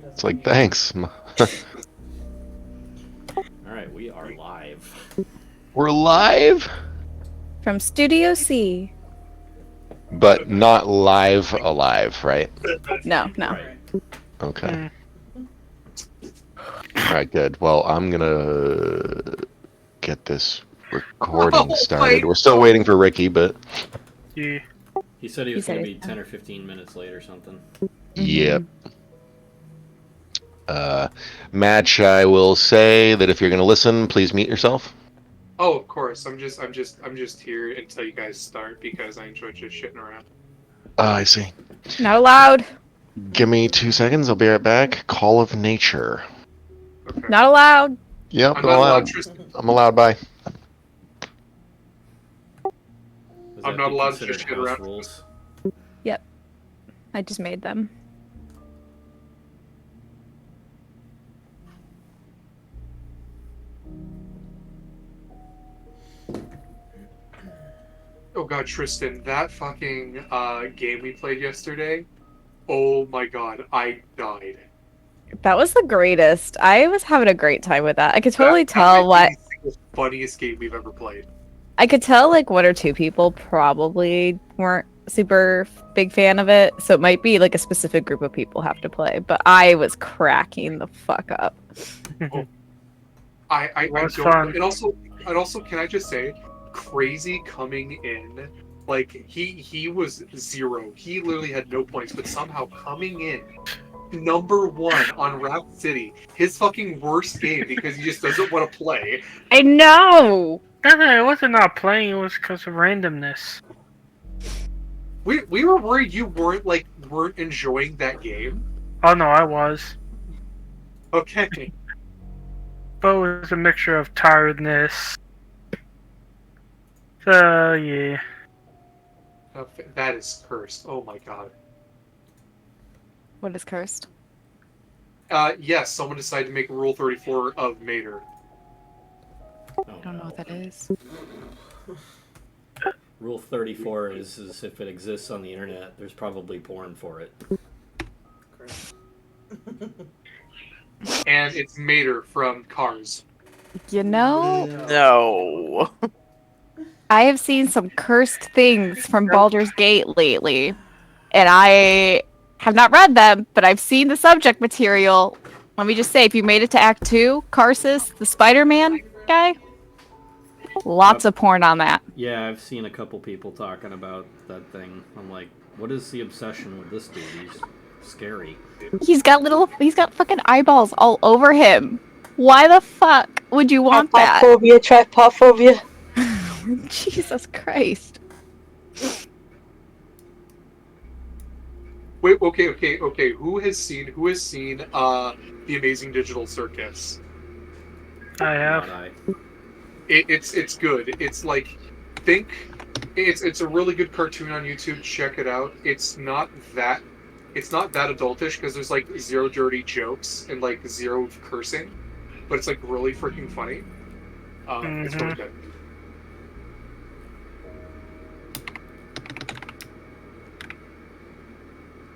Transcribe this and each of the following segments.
It's like, thanks. Alright, we are live. We're live, From Studio C. but not live alive, right? No. Right. Okay. All right, good. Well, I'm gonna get this recording started. We're still waiting for Ricky, but Yeah. He said he was He said going to be it's 10 or 15 minutes late or something. yep. Match, I will say that if you're gonna listen, please mute yourself. Oh, of course. I'm just here until you guys start because I enjoy just shitting around. I see. Not allowed. Give me 2 seconds. I'll be right back. Call of Nature. Okay. Not allowed. Yep, I'm not allowed. allowed. Tristan. I'm allowed. Bye. Does I'm that not be allowed to considered just shit house around. rules? I just made them. Oh god, Tristan, that fucking game we played yesterday. Oh my god, I died. That was the greatest. I was having a great time with that. I could totally That tell might be what. the single funniest game we've ever played. I could tell like one or two people probably weren't super big fan of it, so it might be like a specific group of people have to play. But I was cracking the fuck up. I was don't. fun. And also, can I just say, crazy coming in. Like he was 0. He literally had no points, but somehow coming in #1 on Rap City, his fucking worst game because he just doesn't want to play. I know. It wasn't not playing, it was because of randomness. We were worried you weren't enjoying that game. Oh no, I was. Okay. But it was a mixture of tiredness. So, yeah. That is cursed. Oh my god. What is cursed? Yes, someone decided to make Rule 34 of Mater. Oh, I don't know what that is. Rule 34 is if it exists on the internet, there's probably porn for it. And it's Mater from Cars. You know, No. I have seen some cursed things from Baldur's Gate lately, and I have not read them, but I've seen the subject material. Let me just say, if you made it to Act 2, Karsus, the Spider-Man guy, lots of porn on that. Yeah, I've seen a couple people talking about that thing. I'm like, what is the obsession with this dude? He's scary. He's got fucking eyeballs all over him. Why the fuck would you want that? Trypophobia. Jesus Christ. Wait, okay. Who has seen The Amazing Digital Circus? I Not have. I. It's good. It's like it's a really good cartoon on YouTube. Check it out. It's not that adultish because there's like zero dirty jokes and like zero cursing, but it's like really freaking funny. It's really good.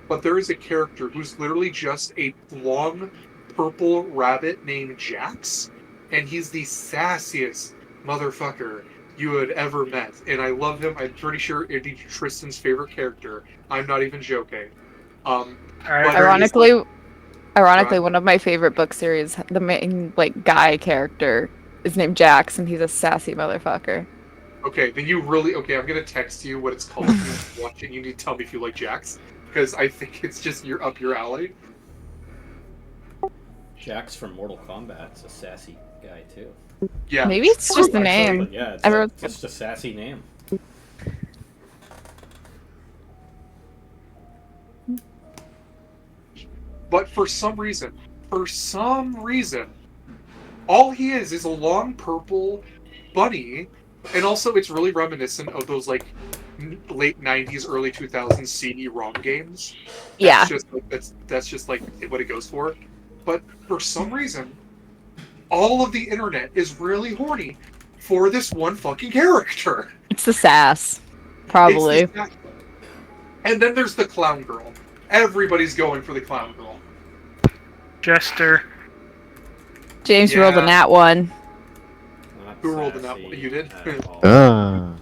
But there is a character who's literally just a long purple rabbit named Jax, and he's the sassiest motherfucker you had ever met. And I love him. I'm pretty sure it'd be Tristan's favorite character. I'm not even joking. Ironically, one of my favorite book series, the main like guy character is named Jax, and he's a sassy motherfucker. Okay, then you really I'm gonna text you what it's called. You watch it. You need to tell me if you like Jax, because I think it's just up your alley. Jax from Mortal Kombat's a sassy guy too. Yeah, Maybe it's just the name. But yeah, Everyone's- it's just a sassy name. But for some reason, all he is a long purple bunny, and also it's really reminiscent of those like late '90s, early 2000s CD-ROM games. Yeah. That's just like what it goes for. But for some reason, all of the internet is really horny for this one fucking character. It's the sass. Probably. It's this- and then there's the clown girl. Everybody's going for the clown girl. Jester. James rolled a Yeah. nat one. Not Who rolled in that sassy one? You did? at all.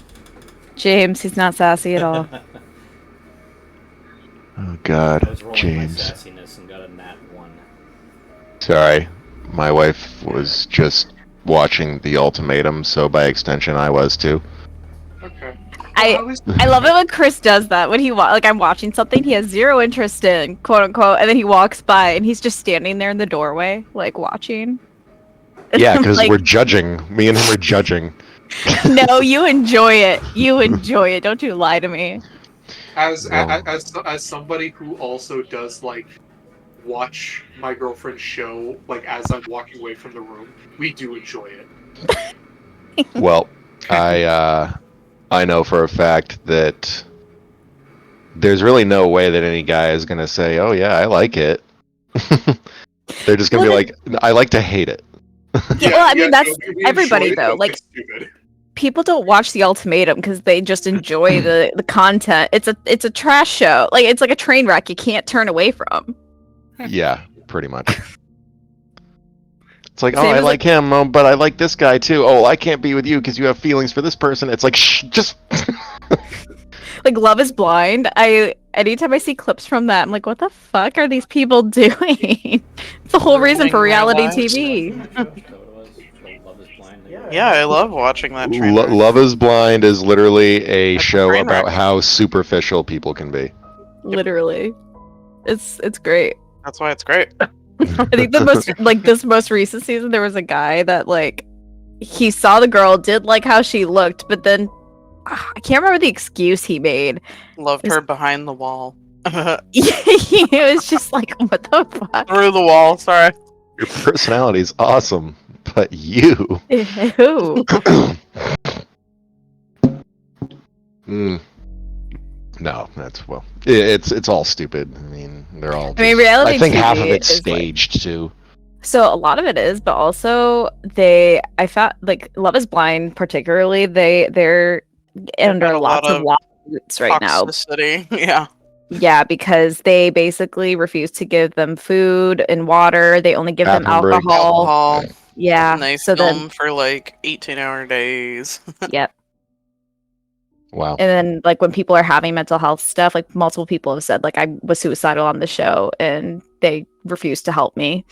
James, he's not sassy at all. Oh I God, was rolling James. my sassiness and got a nat 1. Sorry, my wife was just watching The Ultimatum, so by extension, I was too. Okay. I love it when Chris does that. When like I'm watching something he has zero interest in, quote unquote, and then he walks by and he's just standing there in the doorway, like watching. And Yeah, I'm because like, we're judging. Me and him are judging. no, you enjoy it. You enjoy it. Don't you lie to me. Well, As somebody who also does like watch my girlfriend's show like as I'm walking away from the room, we do enjoy it. well, I know for a fact that there's really no way that any guy is gonna say, "Oh yeah, I like it." They're just gonna be Well, like, "I like to hate it." Yeah, well, I mean, that's we everybody, enjoy it, though. but Like, it's stupid. people don't watch The Ultimatum because they just enjoy the content. It's a trash show. Like, it's like a train wreck you can't turn away from. Yeah, pretty much. It's like, oh, Same I as, like him, but I like this guy too. Oh, I can't be with you because you have feelings for this person. It's like, shh, just. like Love is Blind. Anytime I see clips from that, I'm like, what the fuck are these people doing? It's the whole reason for Ruining my reality lives. TV. Is that what it was? So Love is Blind. Yeah, I love watching that train wreck. Love is Blind is literally a That's a show train wreck. about how superficial people can be. Literally, it's great. That's why it's great. I think this most recent season, there was a guy that like he saw the girl, did like how she looked, but then I can't remember the excuse he made. Loved her behind the wall. It was just like, what the fuck? Through the wall, sorry. Your personality is awesome, but you. Ew. No, that's it's all stupid. I mean, they're all. I mean, just- reality I think half TV of it's is, like- staged too. So a lot of it is, but also I found like Love is Blind particularly, they're under got a lot lots of of lawsuits right now. Toxicity, yeah. Yeah, because they basically refuse to give them food and water. They only give them Bathroom breaks. alcohol. Alcohol. Yeah. And they So then, film for like 18-hour days. yep. Wow. And then, like, when people are having mental health stuff, like, multiple people have said, like, I was suicidal on the show and they refused to help me.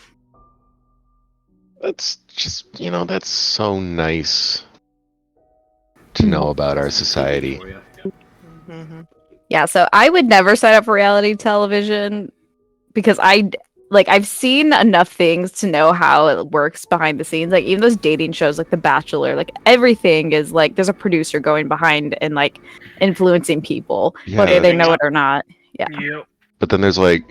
That's just that's so nice to know about our society. For you. hmm Yeah, so I would never sign up for reality television because I've seen enough things to know how it works behind the scenes. Like, even those dating shows like The Bachelor, like, everything is like there's a producer going behind and like influencing people, Yeah. whether they know it or not. Yeah. Yep. But then there's like,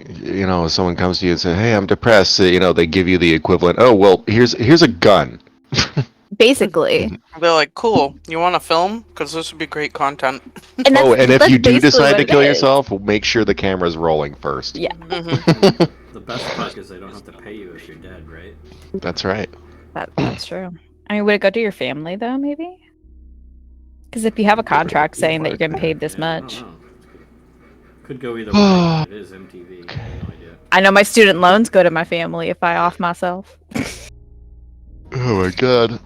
someone comes to you and says, "Hey, I'm depressed." They give you the equivalent. Oh, well, here's a gun. Basically. They're like, cool, you want to film? Because this would be great content. And that's, Oh, and if that's you do basically decide what to it kill is. yourself, make sure the camera's rolling first. Yeah. hmm The best part is they don't have to pay you if you're dead, right? That's right. That's true. I mean, would it go to your family though, maybe? Because if you have a contract saying that you're getting paid this Yeah, I don't much. know. Could go either way. It is MTV. I have no idea. I know my student loans go to my family if I off myself. Oh my god.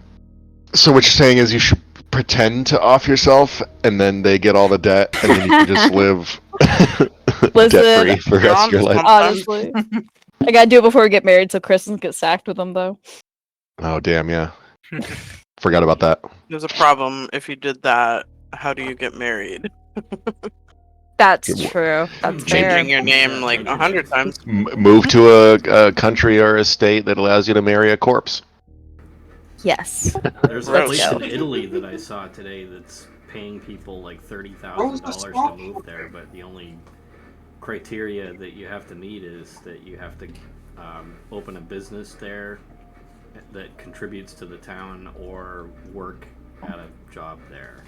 So what you're saying is you should pretend to off yourself, and then they get all the debt, and then you can just live Listen, debt-free for the rest of your you're life. on Honestly. I gotta do it before we get married so Chris doesn't get sacked with them though. Oh, damn, yeah. Forgot about that. There's a problem if you did that. How do you get married? That's Yeah, true. That's fair. Changing your name like 100 times. Move to a country or a state that allows you to marry a corpse. Yes. There's a Let's place go. in Italy that I saw today that's paying people like $30,000 to move there, but the only criteria that you have to meet is that you have to open a business there that contributes to the town or work at a job there.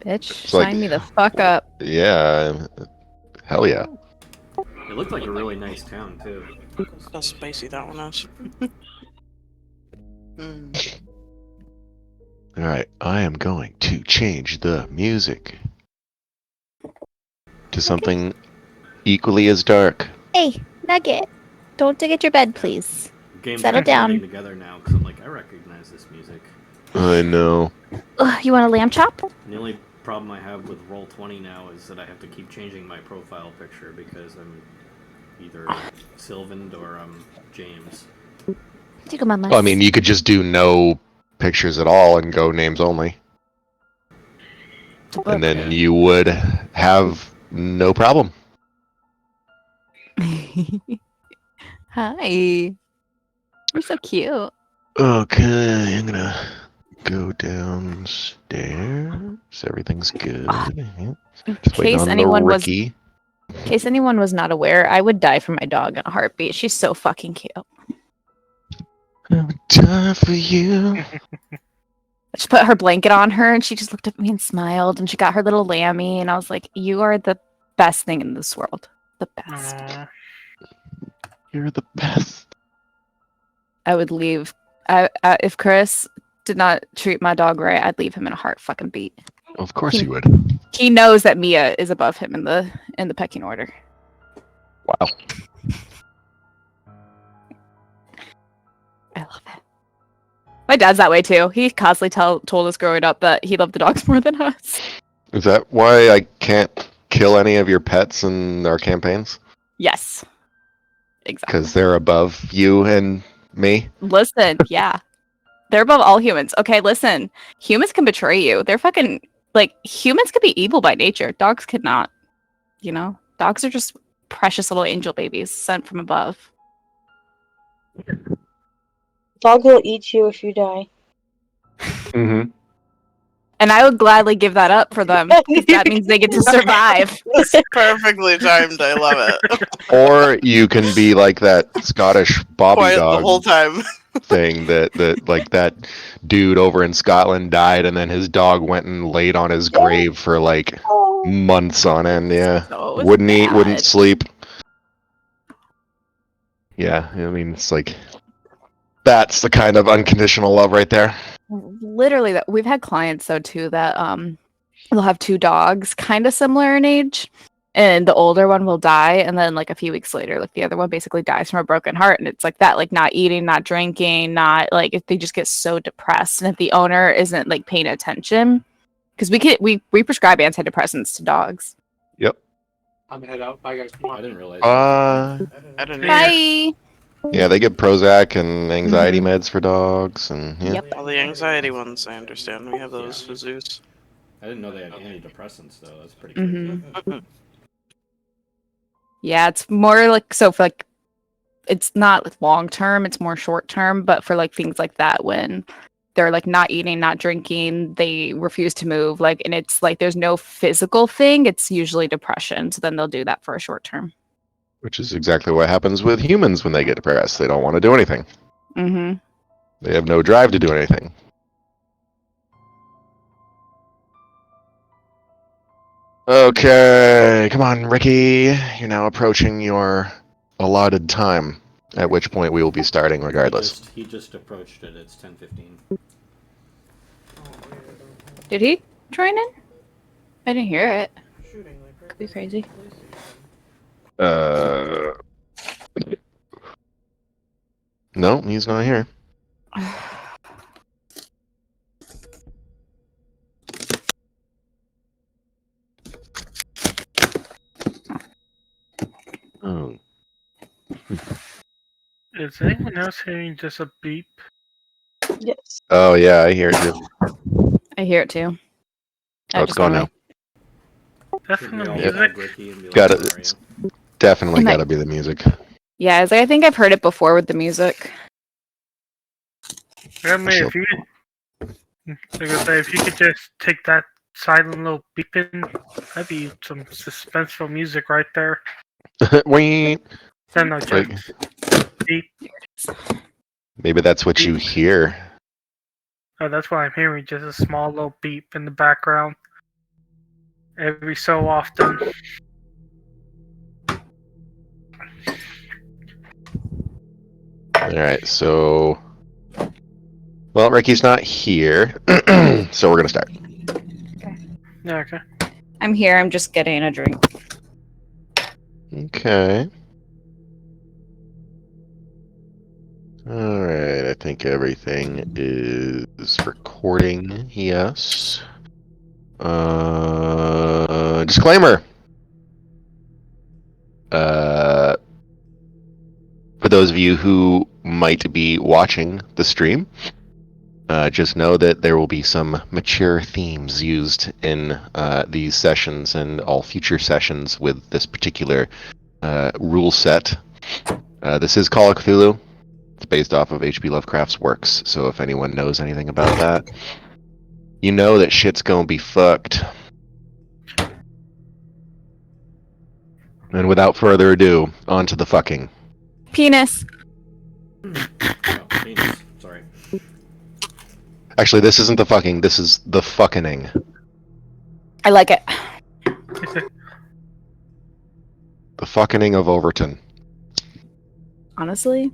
Bitch, It's like- sign me the fuck up. Yeah. Hell yeah. It looked like a really nice town too. How spicy that one is. Mm. All right, I am going to change the music to something equally as dark. Hey, Nugget. don't dig at your bed, please. Game's Settle kind of down. getting together now because I'm like, I recognize this music. I know. Ugh, you want a lamb chop? The only problem I have with Roll20 now is that I have to keep changing my profile picture because I'm either Sylvan or I'm James. Well, I mean, you could just do no pictures at all and go names only. And then you would have no problem. Hi. You're so cute. Okay, I'm gonna go downstairs. Everything's good. In Just waiting case on the anyone was Ricky. in case anyone was not aware, I would die for my dog in a heartbeat. She's so fucking cute. I would die for you. I just put her blanket on her and she just looked at me and smiled and she got her little lammy and I was like, you are the best thing in this world. The best. You're the best. I would leave. If Chris did not treat my dog right, I'd leave him in a heart fucking beat. Of course you would. He knows that Mia is above him in the pecking order. Wow. I love it. My dad's that way too. He constantly told us growing up that he loved the dogs more than us. Is that why I can't kill any of your pets in our campaigns? Yes. Exactly. Because they're above you and me? Listen, yeah. They're above all humans. Okay, listen. Humans can betray you. They're fucking humans can be evil by nature. Dogs could not. You know? Dogs are just precious little angel babies sent from above. Dog will eat you if you die. Mm-hmm. And I would gladly give that up for them. That means they get to survive. It's perfectly timed. I love it. Or you can be like that Scottish Bobby Quiet dog the whole time. thing that like that dude over in Scotland died and then his dog went and laid on his grave for like months on end. Yeah. So Wouldn't eat, wouldn't bad. sleep. Yeah, I mean it's like that's the kind of unconditional love right there. Literally, that we've had clients though too that they'll have two dogs kind of similar in age, and the older one will die, and then like a few weeks later, like the other one basically dies from a broken heart, and it's like that, like not eating, not drinking, not like if they just get so depressed, and if the owner isn't like paying attention, because we prescribe antidepressants to dogs. Yep. I'm gonna head out. Bye guys. I didn't realize. I don't know. Bye. Yeah, they give Prozac and anxiety meds for dogs, and yeah. Yep. All the anxiety ones, I understand. We have those for Zeus. I didn't know they had antidepressants though. That's pretty Mm-hmm. good. Yeah, it's more like so for like it's not long term, it's more short term, but for like things like that when they're like not eating, not drinking, they refuse to move, like, and it's like there's no physical thing, it's usually depression. So then they'll do that for a short term. Which is exactly what happens with humans when they get depressed. They don't want to do anything. Mm-hmm. They have no drive to do anything. Okay, come on, Ricky. You're now approaching your allotted time, at which point we will be starting regardless. He just approached it. It's 10:15. Did he join in? I didn't hear it. Could be crazy. No, he's not here. Oh. Is anyone else hearing just a beep? Yes. Oh yeah, I hear it too. I hear it too. Oh, it's gone now. That's Should from we the all Yep. music. tag Ricky and be like, Got "Where it. are It's you?" definitely Am I- gotta be the music. Yeah, I was like, I think I've heard it before with the music. I mean, if you if you could just take that silent little beeping, that'd be some suspenseful music right there. Wait. Then no, just Like, beep. maybe that's what you hear. Oh, that's what I'm hearing. Just a small little beep in the background. Every so often. Alright, so... Well, Ricky's not here, so we're gonna start. Yeah, okay. I'm here, I'm just getting a drink. Okay. Alright, I think everything is recording. Yes. Disclaimer. For those of you who might be watching the stream, just know that there will be some mature themes used in these sessions and all future sessions with this particular rule set. This is Call of Cthulhu. It's based off of H.P. Lovecraft's works, so if anyone knows anything about that, you know that shit's gonna be fucked. And without further ado, on to the fucking. Penis. Oh, penis. Sorry. Actually, this isn't the fucking, this is the fucking. I like it. The fucking of Overton. Honestly,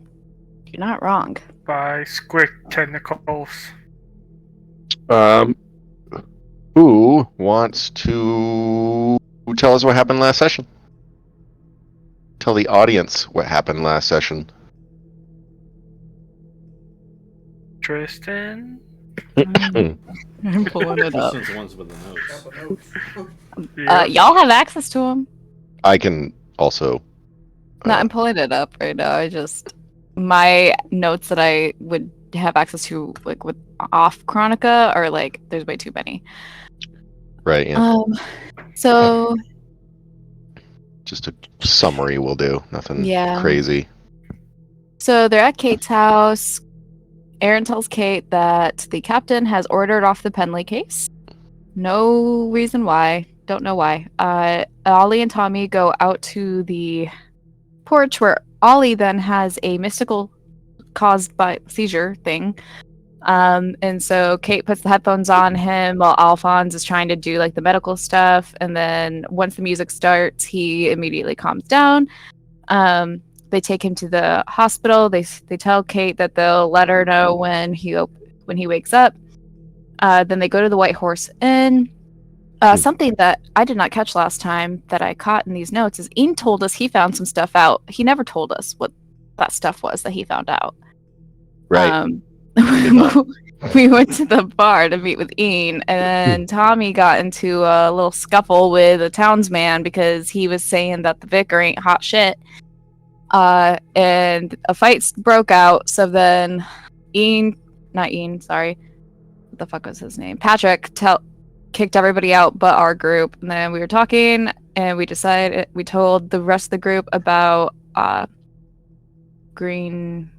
you're not wrong. By Squick Tentacles. Who wants to tell us what happened last session? Tell the audience what happened last session. Tristan? I'm pulling it up. Since the ones with the notes. Y'all have access to them. I can also. No, I'm pulling it up right now. I just my notes that I would have access to, like with off Chronica, are like there's way too many. Right, yeah. So Just a summary will do. Nothing Yeah. crazy. So they're at Kate's house. Aaron tells Kate that the captain has ordered off the Penley case. No reason why. Don't know why. Ollie and Tommy go out to the porch where Ollie then has a mystical caused by seizure thing. And so Kate puts the headphones on him while Alphonse is trying to do like the medical stuff. And then once the music starts, he immediately calms down. They take him to the hospital. They tell Kate that they'll let her know when he wakes up. Then they go to the White Horse Inn. Something that I did not catch last time that I caught in these notes is Ian told us he found some stuff out. He never told us what that stuff was that he found out. Right. We went to the bar to meet with Ian, and then Tommy got into a little scuffle with a townsman because he was saying that the vicar ain't hot shit. And a fight broke out. So then what the fuck was his name? Patrick kicked everybody out but our group. And then we were talking, and we told the rest of the group about Green.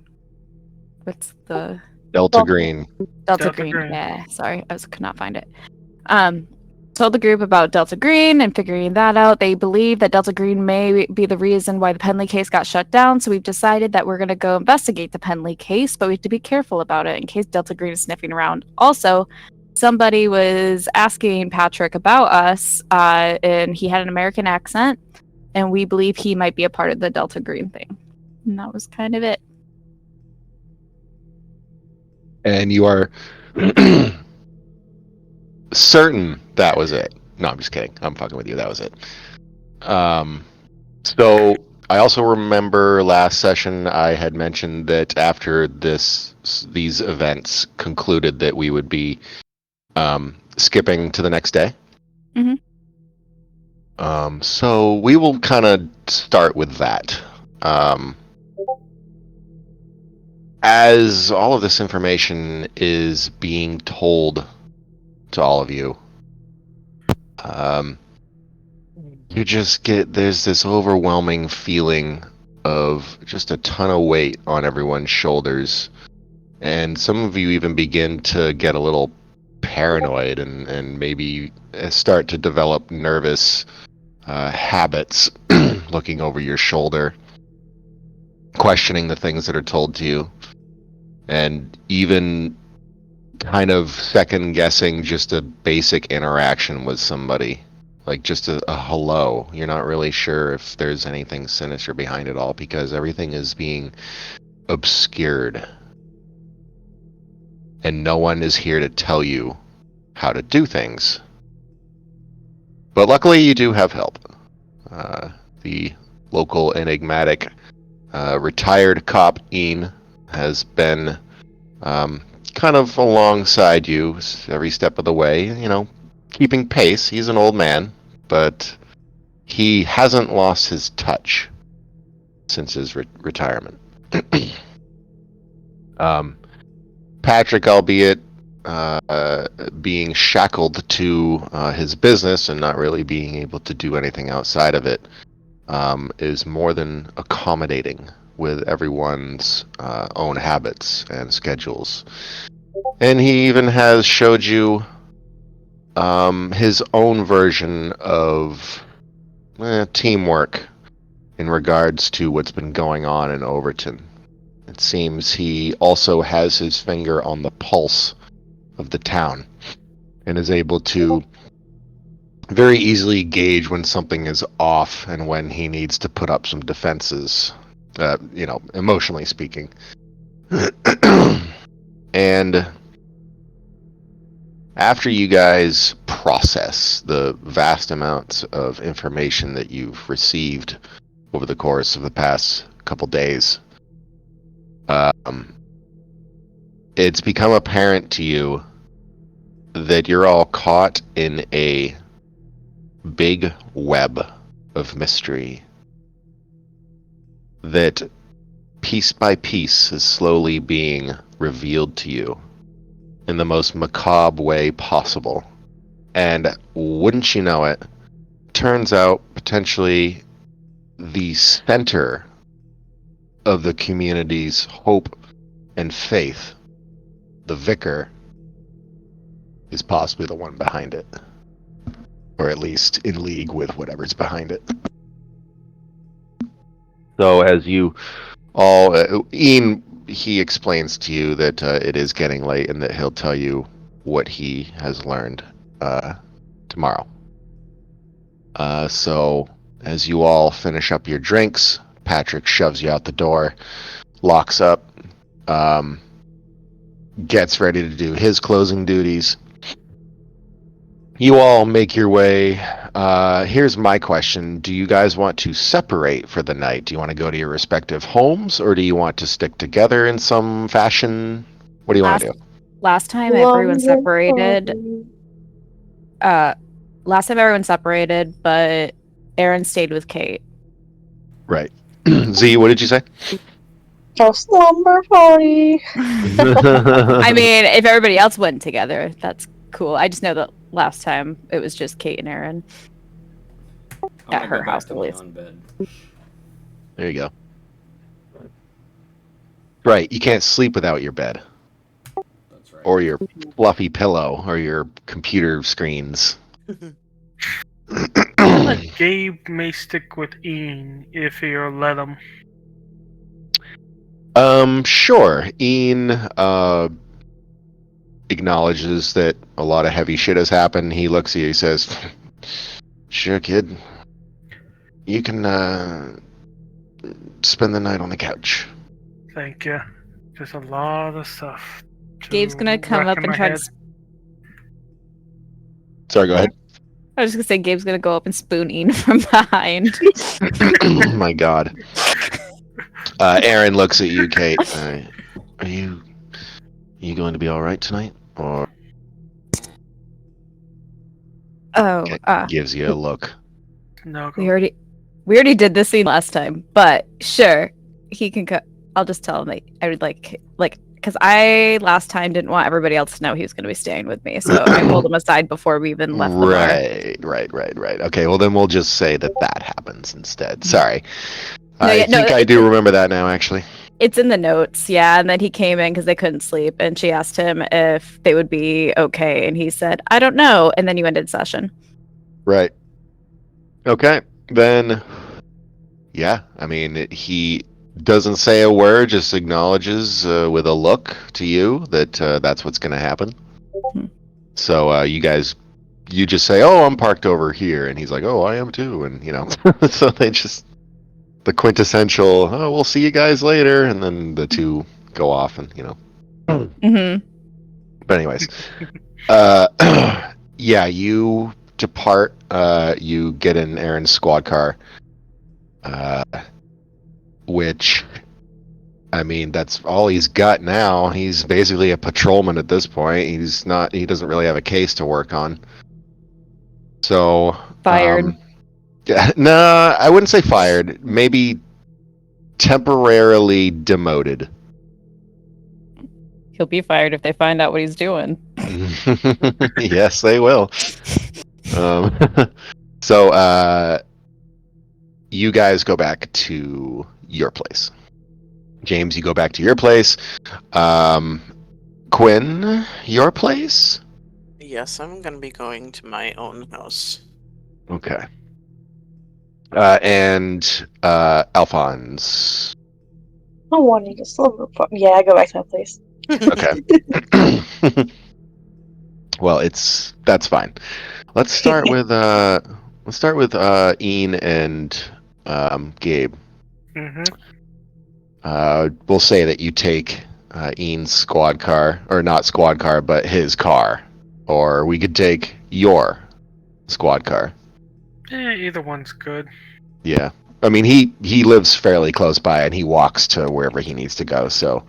What's the Delta Green. Delta Green. Yeah, sorry, could not find it. Told the group about Delta Green and figuring that out. They believe that Delta Green may be the reason why the Penley case got shut down. So we've decided that we're going to go investigate the Penley case, but we have to be careful about it in case Delta Green is sniffing around. Also, somebody was asking Patrick about us, and he had an American accent, and we believe he might be a part of the Delta Green thing. And that was kind of it. And you are certain that was it. No, I'm just kidding. I'm fucking with you. That was it. So I also remember last session I had mentioned that after these events concluded that we would be skipping to the next day. Mm-hmm. So we will kind of start with that. As all of this information is being told to all of you, you just there's this overwhelming feeling of just a ton of weight on everyone's shoulders, and some of you even begin to get a little paranoid and maybe start to develop nervous habits looking over your shoulder, questioning the things that are told to you, and even kind of second guessing just a basic interaction with somebody, like just a hello. You're not really sure if there's anything sinister behind it all because everything is being obscured and no one is here to tell you how to do things. But luckily you do have help. The local enigmatic retired cop Ian has been kind of alongside you every step of the way, keeping pace. He's an old man, but he hasn't lost his touch since his retirement. Patrick, albeit being shackled to his business and not really being able to do anything outside of it, is more than accommodating with everyone's own habits and schedules. And he even has showed you his own version of teamwork in regards to what's been going on in Overton. It seems he also has his finger on the pulse of the town and is able to very easily gauge when something is off and when he needs to put up some defenses, emotionally speaking. And after you guys process the vast amounts of information that you've received over the course of the past couple days, it's become apparent to you that you're all caught in a big web of mystery that piece by piece is slowly being revealed to you in the most macabre way possible. And wouldn't you know it, turns out potentially the center of the community's hope and faith, the vicar, is possibly the one behind it. Or at least in league with whatever's behind it. So as you all, Ian, he explains to you that it is getting late and that he'll tell you what he has learned tomorrow. So as you all finish up your drinks, Patrick shoves you out the door, locks up, gets ready to do his closing duties. You all make your way. Here's my question. Do you guys want to separate for the night? Do you want to go to your respective homes, or do you want to stick together in some fashion? What do you want to do? Last time everyone separated. But Aaron stayed with Kate. Right. Z, what did you say? A slumber party. I mean, if everybody else went together, that's cool. I just know that last time it was just Kate and Aaron at her house, at least. On bed. There you go. Right, you can't sleep without your bed. That's right. Or your fluffy pillow, or your computer screens. Gabe may stick with Ian if you'll let him. Sure. Ian acknowledges that a lot of heavy shit has happened. He looks at you, he says, "Sure, kid. You can spend the night on the couch." Thank you. There's a lot of stuff. Gabe's gonna come up and try to. Sorry, go ahead. I was just gonna say Gabe's gonna go up and spoon Ian from behind. Oh my god. Aaron looks at you, Kate. Are you going to be all right tonight, or? Oh, Gives you a look. No, we already did this scene last time, but sure, he can go. I'll just tell him that I would like because I last time didn't want everybody else to know he was going to be staying with me, so I pulled him aside before we even left the bar. Right. Okay, well then we'll just say that happens instead. Sorry. No, I think I do remember that now, actually. It's in the notes, yeah. And then he came in because they couldn't sleep, and she asked him if they would be okay, and he said, "I don't know." And then you ended session. Right. Okay. Then, yeah. I mean, he doesn't say a word, just acknowledges with a look to you that that's what's going to happen. Hmm. So you just say, "Oh, I'm parked over here," and he's like, "Oh, I am too," and so they just. The quintessential, "Oh, we'll see you guys later," and then the two go off, and Mm-hmm. But anyways, yeah, you depart. You get in Aaron's squad car, which I mean, that's all he's got now. He's basically a patrolman at this point. He's not. He doesn't really have a case to work on. So Fired. Yeah, no, I wouldn't say fired. Maybe temporarily demoted. He'll be fired if they find out what he's doing. Yes, they will. Um, so you guys go back to your place. James, you go back to your place. Quinn, your place? Yes, I'm gonna be going to my own house. Okay. And Alphonse. I wanted a silver part. Yeah, I go back to my place. Okay. Well, that's fine. Let's start with Ian and Gabe. We'll say that you take Ian's squad car, or not squad car, but his car, or we could take your squad car. Yeah, either one's good. Yeah, I mean he lives fairly close by, and he walks to wherever he needs to go. So,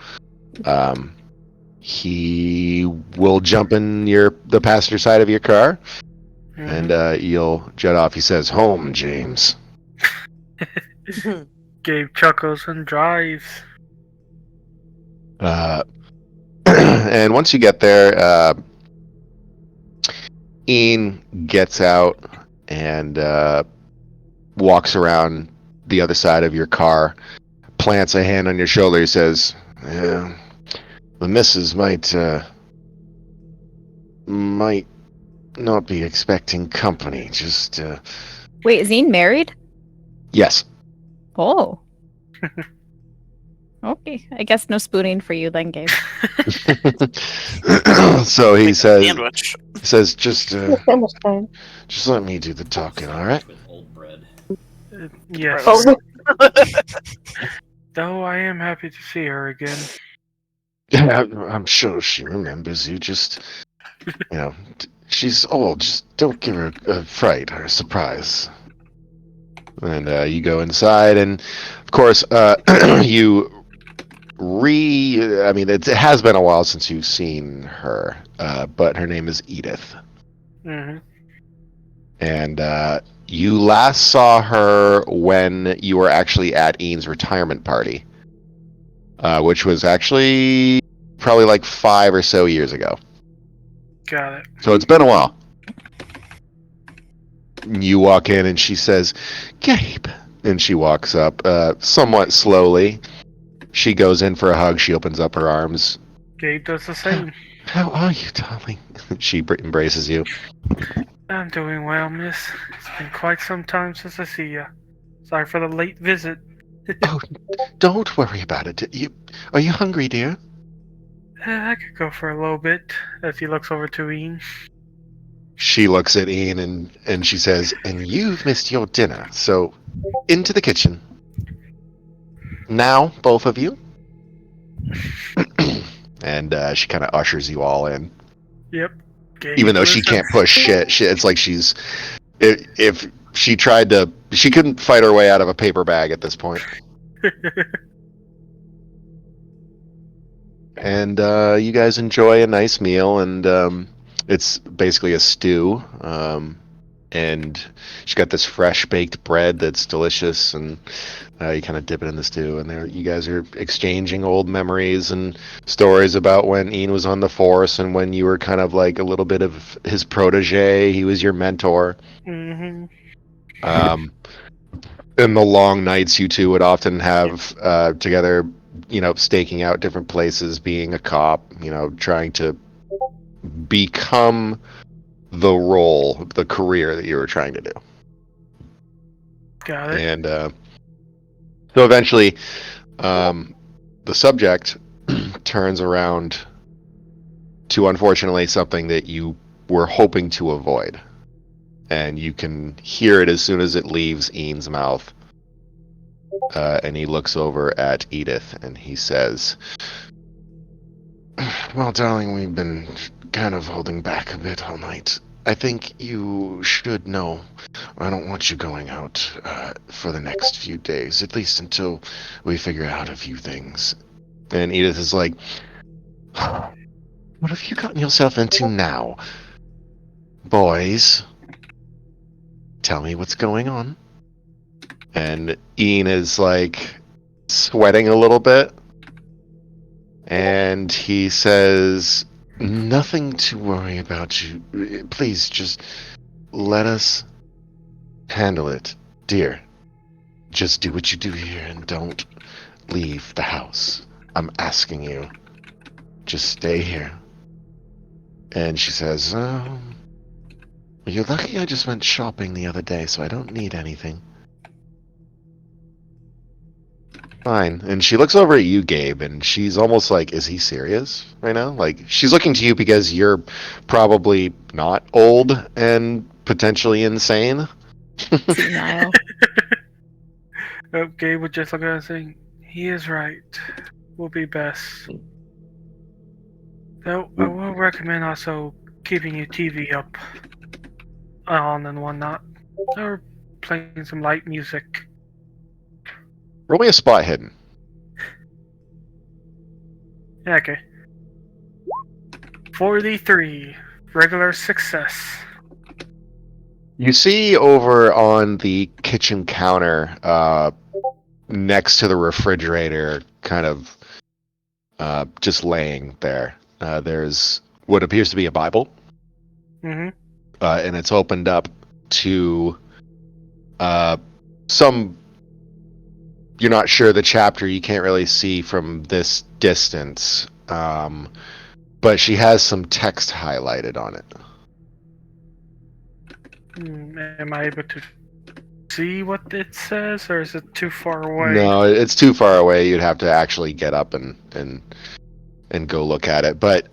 he will jump in the passenger side of your car, and you'll jet off. He says, "Home, James." Gabe chuckles and drives. And once you get there, Ian gets out and walks around the other side of your car, plants a hand on your shoulder. He says, "Yeah, the missus might not be expecting company. Just Wait, is Ian married? yes." Oh. Okay, I guess no spooning for you then, Gabe. So he says, Sandwich. just Almost time. just let me do the talking, all right? With old bread. Yes. Oh, Though I am happy to see her again. Yeah, I'm sure she remembers you. Just, she's old. Just don't give her a fright or a surprise. And you go inside, and of course, you I mean, it has been a while since you've seen her, but her name is Edith. And you last saw her when you were actually at Ian's retirement party, which was actually probably like 5 or so years ago. Got it. So it's been a while. You walk in and she says, "Gabe." And she walks up somewhat slowly. She goes in for a hug. She opens up her arms. Gabe does the same. "How are you, darling?" She embraces you. I'm doing well, miss. It's been quite some time since I see you. Sorry for the late visit. Oh, don't worry about it. Are you hungry, dear? I could go for a little bit, as he looks over to Ian. She looks at Ian and she says, "And you've missed your dinner, so into the kitchen. Now, both of you." And she kind of ushers you all in. Yep. Gabe Even though she listens. can't push shit, it's like she's... If she tried to... She couldn't fight her way out of a paper bag at this point. And you guys enjoy a nice meal, and it's basically a stew. And she's got this fresh baked bread that's delicious, and you kind of dip it in the stew, and there you guys are exchanging old memories and stories about when Ian was on the force and when you were kind of like a little bit of his protege. He was your mentor. In the long nights you two would often have together, staking out different places, being a cop, trying to become the role, the career that you were trying to do. Got it. And so eventually, the subject turns around to, unfortunately, something that you were hoping to avoid. And you can hear it as soon as it leaves Ian's mouth. And he looks over at Edith and he says, "Well, darling, we've been kind of holding back a bit all night. I think you should know I don't want you going out for the next few days, at least until we figure out a few things. And Edith is like, what have you gotten yourself into now? Boys, tell me what's going on. And Ian is like sweating a little bit. And he says, nothing to worry about. You. Please just let us handle it, dear. Just do what you do here and don't leave the house. I'm asking you. Just stay here. And she says, you're lucky I just went shopping the other day, so I don't need anything. Fine. And she looks over at you, Gabe, and she's almost like, is he serious right now? Like, she's looking to you because you're probably not old and potentially insane. Senile. Okay, would just look at us saying, he is right. Will be best. Though I will recommend also keeping your TV up on and whatnot. Or playing some light music. Roll me a spot hidden. Yeah, okay. 43. Regular success. You see over on the kitchen counter, next to the refrigerator, kind of just laying there, there's what appears to be a Bible. Mm-hmm. And it's opened up to some... You're not sure the chapter, you can't really see from this distance, but she has some text highlighted on it. Am I able to see what it says, or is it too far away? No, it's too far away. You'd have to actually get up and go look at it. But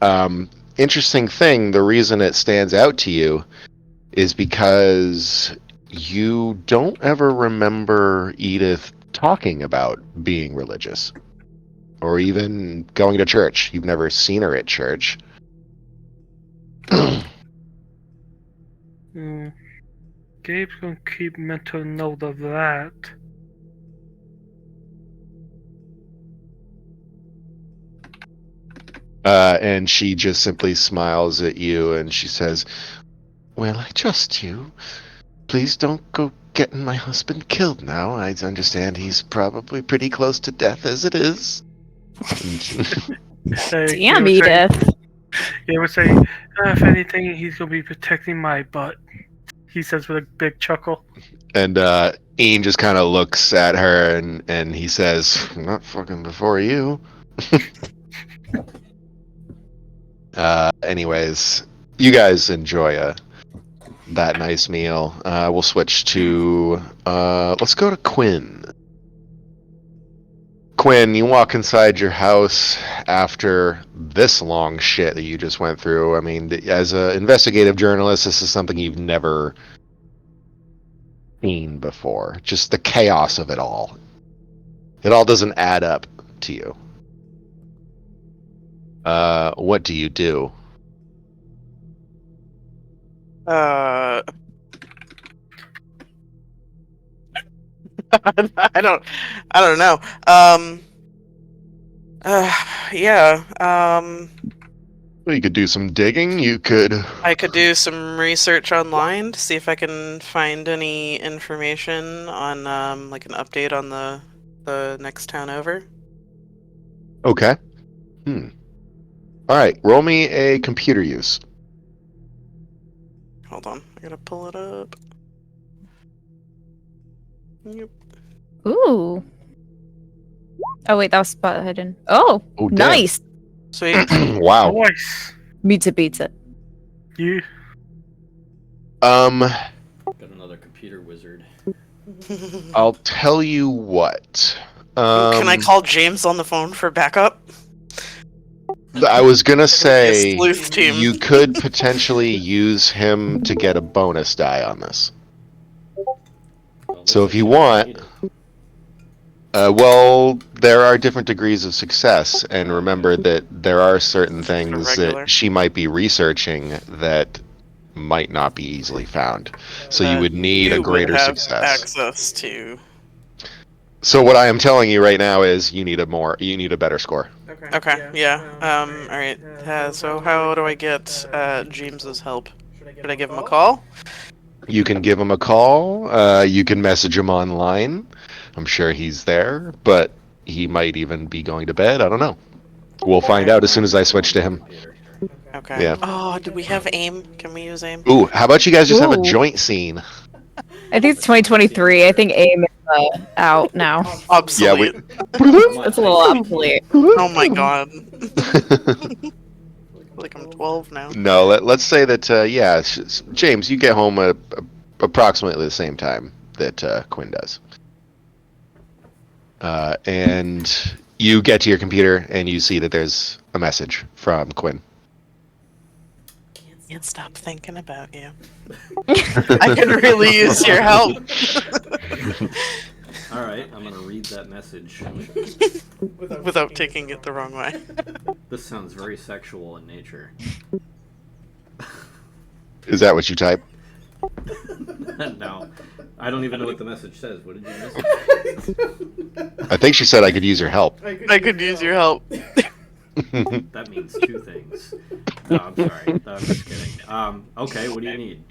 interesting thing, the reason it stands out to you is because you don't ever remember Edith talking about being religious or even going to church. You've never seen her at church. Gabe's gonna keep mental note of that. And she just simply smiles at you and she says, well, I trust you. Please don't go getting my husband killed now. I understand he's probably pretty close to death as it is. Damn, Edith. He would say, if anything, he's gonna be protecting my butt. He says with a big chuckle. And Ian just kind of looks at her and he says, not fucking before you. Anyways, you guys enjoy that nice meal. We'll switch to... let's go to Quinn. Quinn, you walk inside your house after this long shit that you just went through. I mean, as an investigative journalist, this is something you've never seen before. Just the chaos of it all. It all doesn't add up to you. What do you do? I don't know. Yeah. Well, you could do some digging. You could... I could do some research online to see if I can find any information on, like an update on the next town over. Okay. Alright, roll me a computer use. Hold on, I gotta pull it up. Yep. Ooh. Oh wait, that was spot hidden. Oh, Oh, damn. nice. Sweet. Wow. Voice. Pizza. You. Got another computer wizard. I'll tell you what. Can I call James on the phone for backup? I was gonna say sleuth team. you could potentially use him to get a bonus die on this. Well, So looks if you like want, need it. well, there are different degrees of success, and remember that there are certain things regular. that she might be researching that might not be easily found. So you would need a You greater would have success. access to. So what I am telling you right now is you need a better score. Okay, yeah. Alright. So how do I get James's help? Should I give him a call? You can give him a call. You can message him online. I'm sure he's there, but he might even be going to bed. I don't know. We'll find out as soon as I switch to him. Okay. Yeah. Oh, do we have AIM? Can we use AIM? Ooh, how about you guys just have a Ooh. joint scene? I think it's 2023. I think AIM is out now. Obsolete. It's a little obsolete. Oh my god. Like I'm 12 now. No, let's say that, James, you get home approximately the same time that Quinn does. And you get to your computer and you see that there's a message from Quinn. Can't stop thinking about you. I could really use your help. All right, I'm gonna read that message. Without taking it the wrong way. This sounds very sexual in nature. Is that what you type? No, I don't even know what the message says. What did you miss? I think she said I could use your help. I could use your help. That means two things. No, I'm sorry. No, I'm just kidding. Okay, what do you need?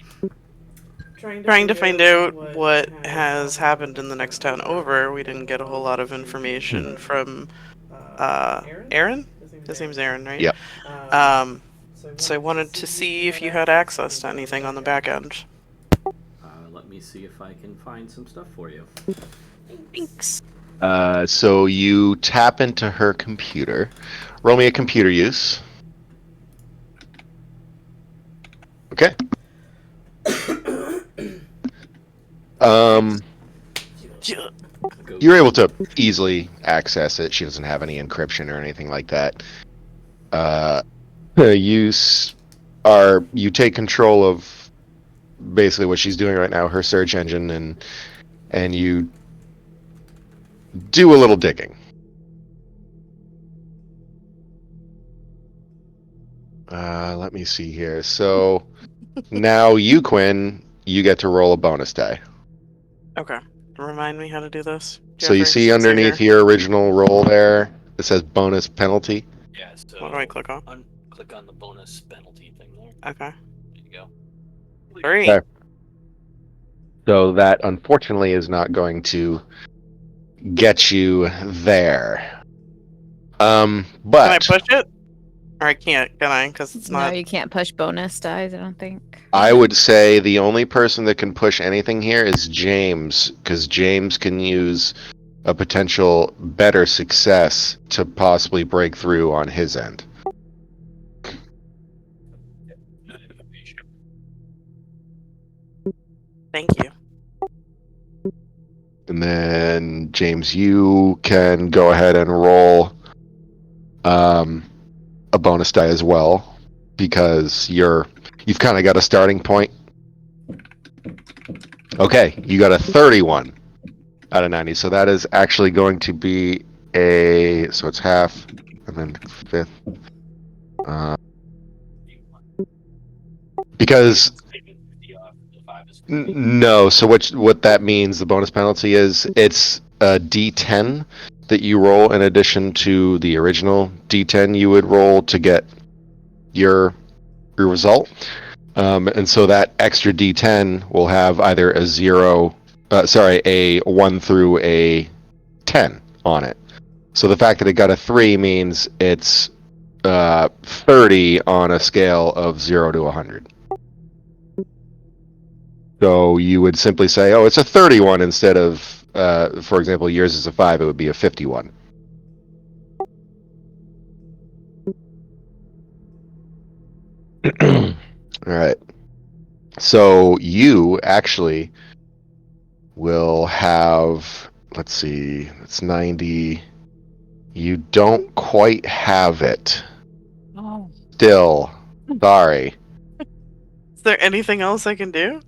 Trying to find out what has happened in the next town over. We didn't get a whole lot of information from Aaron? His name's Aaron, right? Yep. So I wanted to see if you had access to anything on the back end. Let me see if I can find some stuff for you. Thanks. So you tap into her computer. Roll me a computer use. Okay. You're able to easily access it. She doesn't have any encryption or anything like that. You take control of basically what she's doing right now, her search engine, and you do a little digging. Let me see here. So now you, Quinn, you get to roll a bonus die. Okay. Remind me how to do this. So you Jeffrey, see underneath your original roll there, it says bonus penalty. Yeah, so What do I click on? click on the bonus penalty thing there. Okay. There you go. 3. Okay. So that unfortunately is not going to get you there. But Can I push it? Or I can't, can I? Because it's No, not. you can't push bonus dies, I don't think. I would say the only person that can push anything here is James, because James can use a potential better success to possibly break through on his end. Thank you. And then, James, you can go ahead and roll a bonus die as well, because you've kind of got a starting point. Okay, you got a 31 out of 90, so that is actually going to be so it's half, and then fifth. Because no, so what that means, the bonus penalty is, it's a D10 that you roll in addition to the original D10 you would roll to get your result. And so that extra D10 will have either a 1 through a 10 on it. So the fact that it got a 3 means it's 30 on a scale of 0 to 100. So you would simply say, oh, it's a 31 instead of, for example, yours is a 5, it would be a 51. All right. So you actually will have, let's see, it's 90. You don't quite have it. Oh. Still. Sorry. Is there anything else I can do?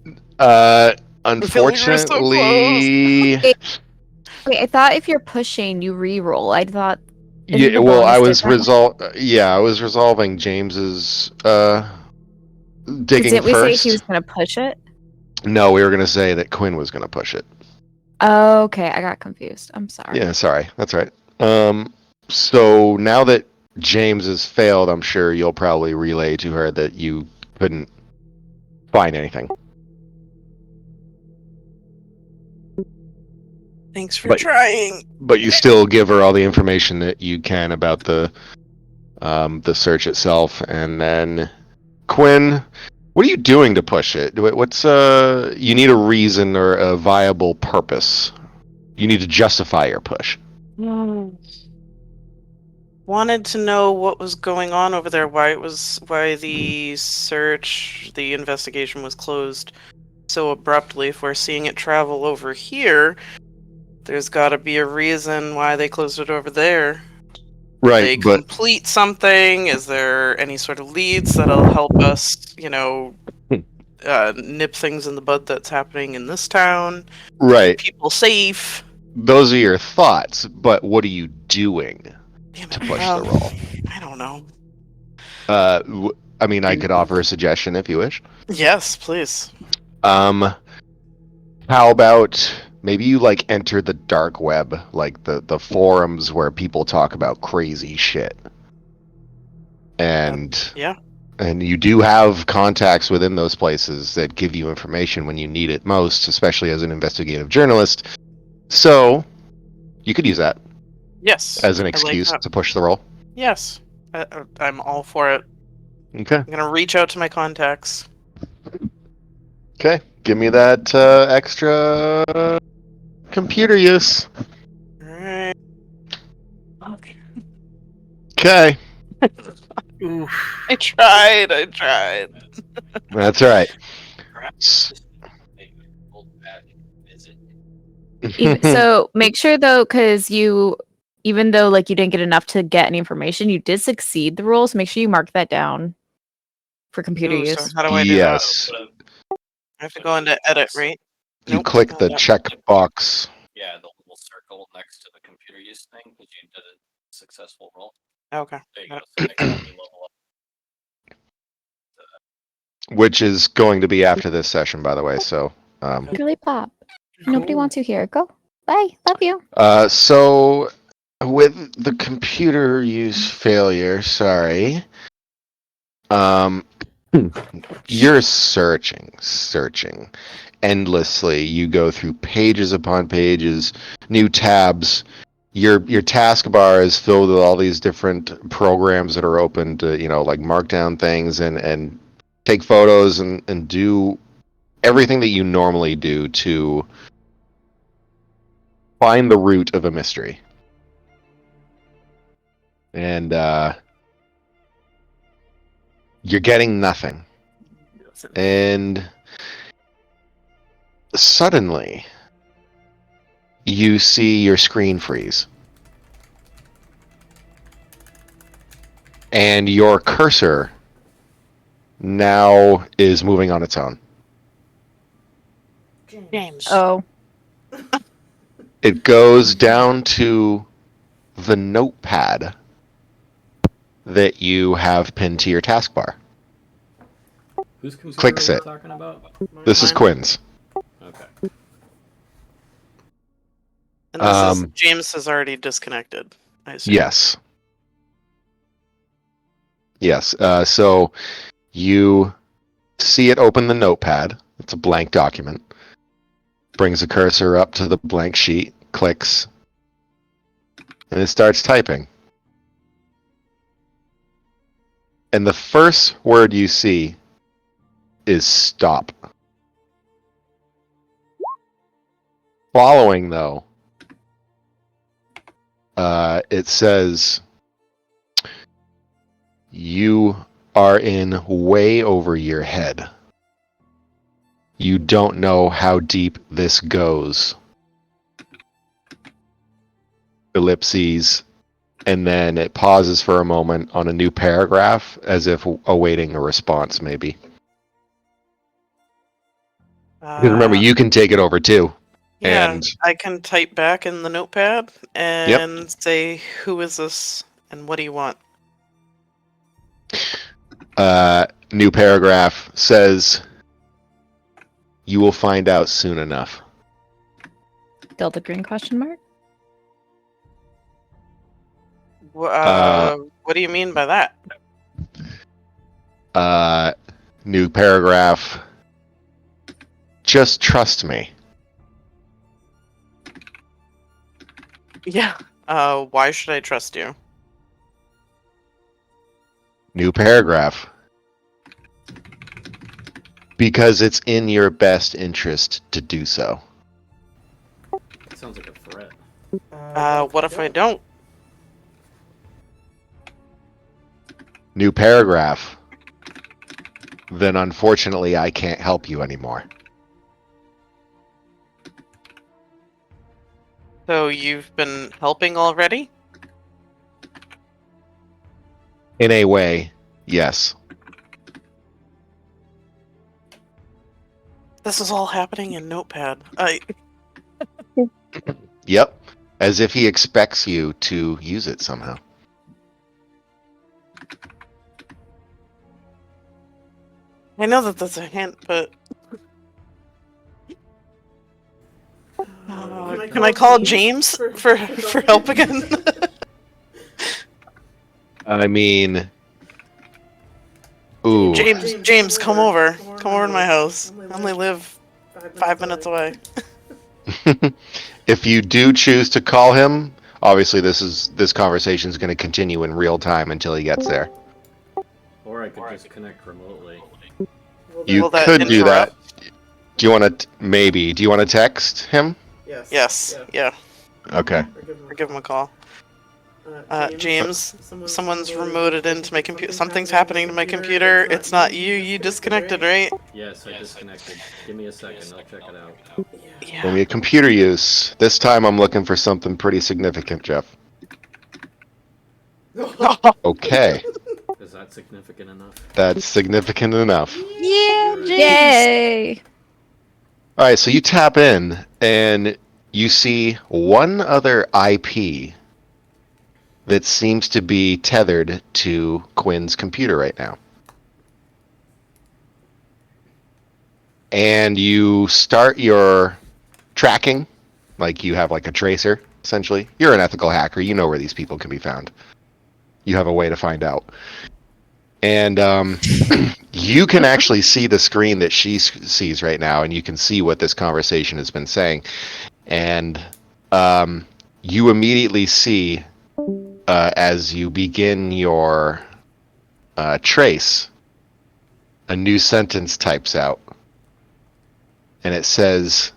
Unfortunately. Wait, I thought if you're pushing, you re-roll. I thought. Yeah, the well, I bonus was different? I was resolving James's digging Didn't we say first. he was gonna push it? No, we were gonna say that Quinn was gonna push it. Okay, I got confused. I'm sorry. Yeah, sorry. That's right. So now that James has failed, I'm sure you'll probably relay to her that you couldn't find anything. Thanks for But- trying. But you still give her all the information that you can about the search itself, and then Quinn, what are you doing to push it? What's you need a reason or a viable purpose. You need to justify your push. Wanted to know what was going on over there, why the investigation was closed so abruptly. If we're seeing it travel over here, there's got to be a reason why they closed it over there. Right, They but complete something? Is there any sort of leads that'll help us, nip things in the bud that's happening in this town? right. Keep people safe. Those are your thoughts, but what are you doing Damn to it. push Well, the roll? I don't know. I mean, I could offer a suggestion if you wish. Yes, please. How about maybe you enter the dark web, like the forums where people talk about crazy shit, and Yeah. and you do have contacts within those places that give you information when you need it most, especially as an investigative journalist. So you could use that Yes. as an I like excuse that. to push the roll. Yes. I'm all for it. Okay. I'm gonna reach out to my contacts. Okay. Give me that extra computer use. Alright. Okay. Oof. I tried. That's right. Perhaps just make an old fashioned visit. So make sure though, because even though you didn't get enough to get any information, you did succeed the rules. Make sure you mark that down for computer Ooh, so use. how do I do that? Yes. I have to go into edit, right? You Nope, click not the that. check box. Yeah, the little circle next to the computer use thing, because you did a successful roll. Okay. There you go. So next time you level up. Which is going to be after this session, by the way. So, Girly pop. Nobody wants you here. Go. Bye. Love you. so with the computer use failure, sorry. You're searching endlessly. You go through pages upon pages, new tabs. Your taskbar is filled with all these different programs that are open to, mark down things and take photos and do everything that you normally do to find the root of a mystery. And you're getting nothing. And suddenly, you see your screen freeze. And your cursor now is moving on its own. James. Oh. It goes down to the notepad that you have pinned to your taskbar. Whose computer Clicks are we it. talking about? This is Mine. Quinn's. Okay. And this is Um, James has already disconnected, I assume. Yes. Yes. So you see it open the notepad. It's a blank document. Brings the cursor up to the blank sheet, clicks, and it starts typing. And the first word you see is stop. Following, though, it says, you are in way over your head. You don't know how deep this goes. Ellipses, and then it pauses for a moment on a new paragraph as if awaiting a response, maybe. Because remember, you can take it over too. Yeah, And I can type back in the notepad and say, who is this and what do you want? new paragraph says, you will find out soon enough. Delta Green question mark? What do you mean by that? New paragraph. Just trust me. Yeah. Why should I trust you? New paragraph. Because it's in your best interest to do so. It sounds like a threat. What if I don't? New paragraph. Then unfortunately I can't help you anymore. So you've been helping already? In a way, yes. This is all happening in Notepad. Yep. As if he expects you to use it somehow. I know that that's a hint, but can I call James for help again? I mean... Ooh. James, come over. Come over to my house. I only live 5 minutes away. If you do choose to call him, obviously this conversation is going to continue in real time until he gets there. Or I could just connect remotely. You Will that could do that. interrupt? Do you want to maybe? Do you want to text him? Yes. Yeah. Okay. Or give him a call. James, someone's remoted into my computer. Something's happening to my computer. It's not you. You disconnected, right? Yes, I disconnected. Give me a second, I'll check it out. Give me a computer use. This time I'm looking for something pretty significant, Jeff. Okay. Is that significant enough? That's significant enough. Yeah, James. Yay! Alright, so you tap in and you see one other IP that seems to be tethered to Quinn's computer right now. And you start your tracking, like you have like a tracer, essentially. You're an ethical hacker, you know where these people can be found. You have a way to find out. And you can actually see the screen that she sees right now, and you can see what this conversation has been saying. And you immediately see, as you begin your trace, a new sentence types out. And it says,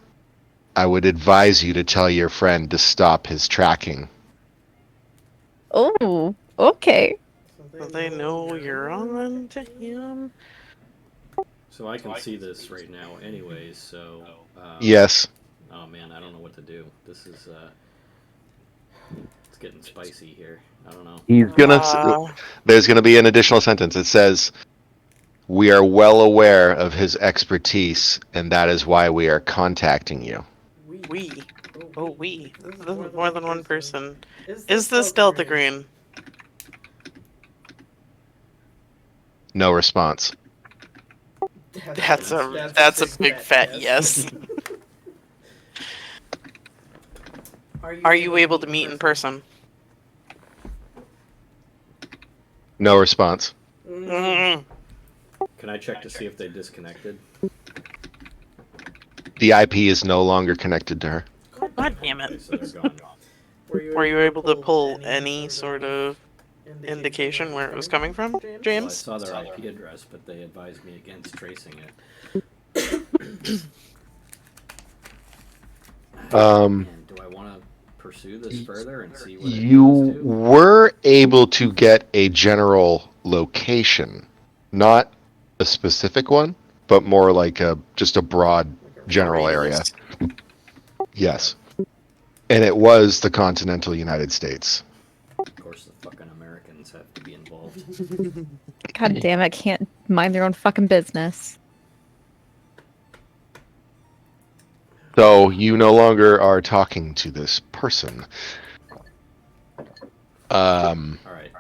I would advise you to tell your friend to stop his tracking. Oh, okay. So they know you're on to him? So I can see this right now anyways, so... Yes. Oh man, I don't know what to do. This is, it's getting spicy here. I don't know. He's gonna... There's gonna be an additional sentence. It says, we are well aware of his expertise, and that is why we are contacting you. We. Oh, we. This is more than one person. Is this Delta Green? No response. That's a big fat yes. Are you able to meet in person? No response. Mm. Can I check to see if they disconnected? The IP is no longer connected to her. God damn Okay, it. so they're gone. Were you able to pull any sort of indication where it was coming from, Well, I James? saw their IP address, but they advised me against tracing it. And do I want to pursue this further and see what it You goes to? were able to get a general location, not a specific one, but more like just a broad general area. Yes. And it was the continental United States. Of course, the fucking Americans have to be involved. God damn it, can't mind their own fucking business. So you no longer are talking to this person. Alright,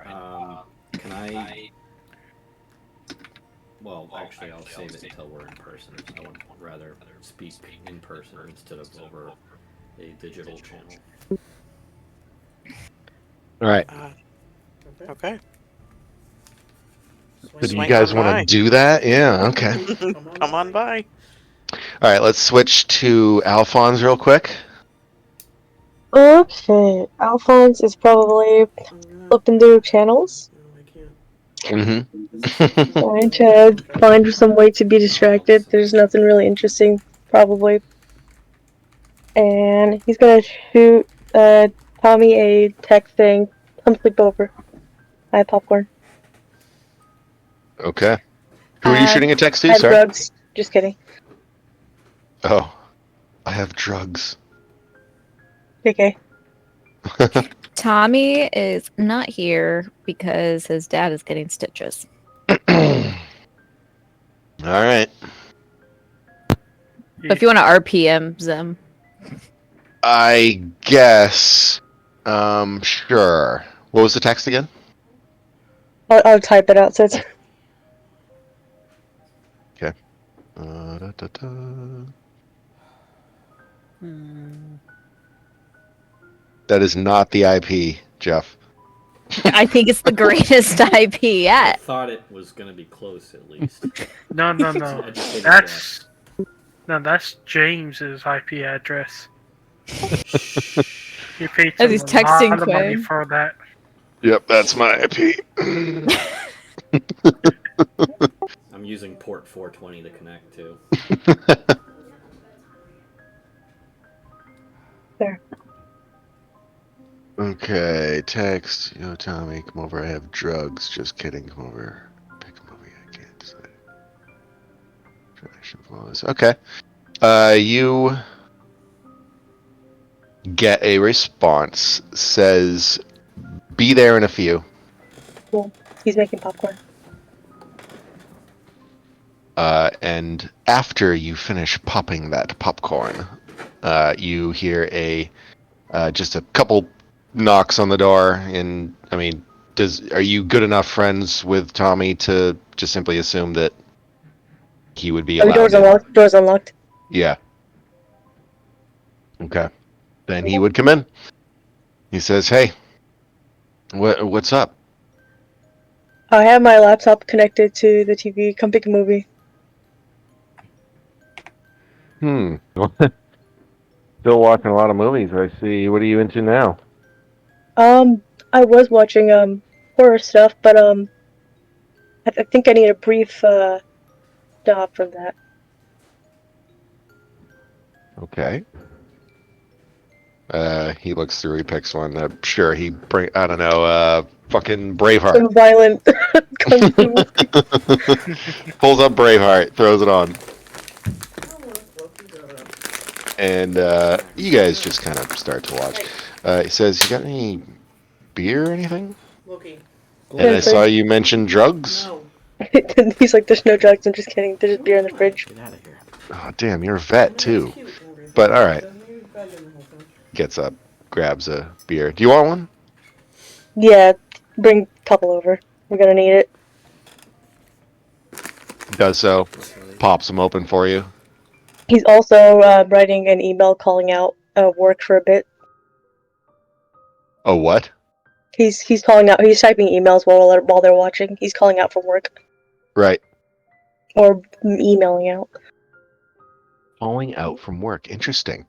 can I... Well, actually, I'll save it until we're in person. I would rather speak in person instead of over a digital channel. All right. Okay. So do you Swing guys on want to by. do that? Yeah. Okay. Come on by. All right. Let's switch to Alphonse real quick. Okay, Alphonse is probably flipping through channels, Mm-hmm. trying to find some way to be distracted. There's nothing really interesting, probably. And he's gonna shoot Tommy a text saying, "Come sleep over. I have popcorn. Okay. Who are you shooting a text to? I have Sorry. drugs. Just kidding. Oh, I have drugs. Okay. Tommy is not here because his dad is getting stitches. All right. So if you want to RPM them, I guess. Sure. What was the text again? I'll type it out so it's. Okay. Da, da, da. That is not the IP, Jeff. I think it's the greatest IP I yet. thought it was going to be close at least. No. Educated That's that's James's IP address. He paid As him he's a texting lot of money Quinn. for that. Yep, that's my IP. I'm using port 420 to connect to. There. Okay, text. Yo, Tommy, come over. I have drugs. Just kidding. Come over. Pick a movie. I can't decide. Trash and flawless. Okay. You get a response. Says, "Be there in a few." Cool. He's making popcorn. And after you finish popping that popcorn, you hear just a couple knocks on the door. And I mean, are you good enough friends with Tommy to just simply assume that he would be Oh, allowed door's in? unlocked. Door's unlocked. Yeah. Okay. Then he would come in. He says, "Hey, what's up?" I have my laptop connected to the TV. Come pick a movie. Still watching a lot of movies. I see. What are you into now? I was watching horror stuff, but I think I need a brief stop from that. Okay. He looks through. He picks one. Sure. I don't know. Fucking Braveheart. Some violent kung fu. Pulls up Braveheart. Throws it on. And you guys just kind of start to watch. He says, "You got any beer or anything?" And I saw you mention drugs. He's like, "There's no drugs. I'm just kidding. There's just beer in the fridge." Get out of here. Oh, damn, you're a vet too. But all right. Gets up, grabs a beer. Do you want one? Yeah, bring a couple over. We're gonna need it. Does so. Pops them open for you. He's also writing an email calling out work for a bit. Oh, what? He's calling out. He's typing emails while they're watching. He's calling out from work Right. or emailing out. Falling out from work. Interesting.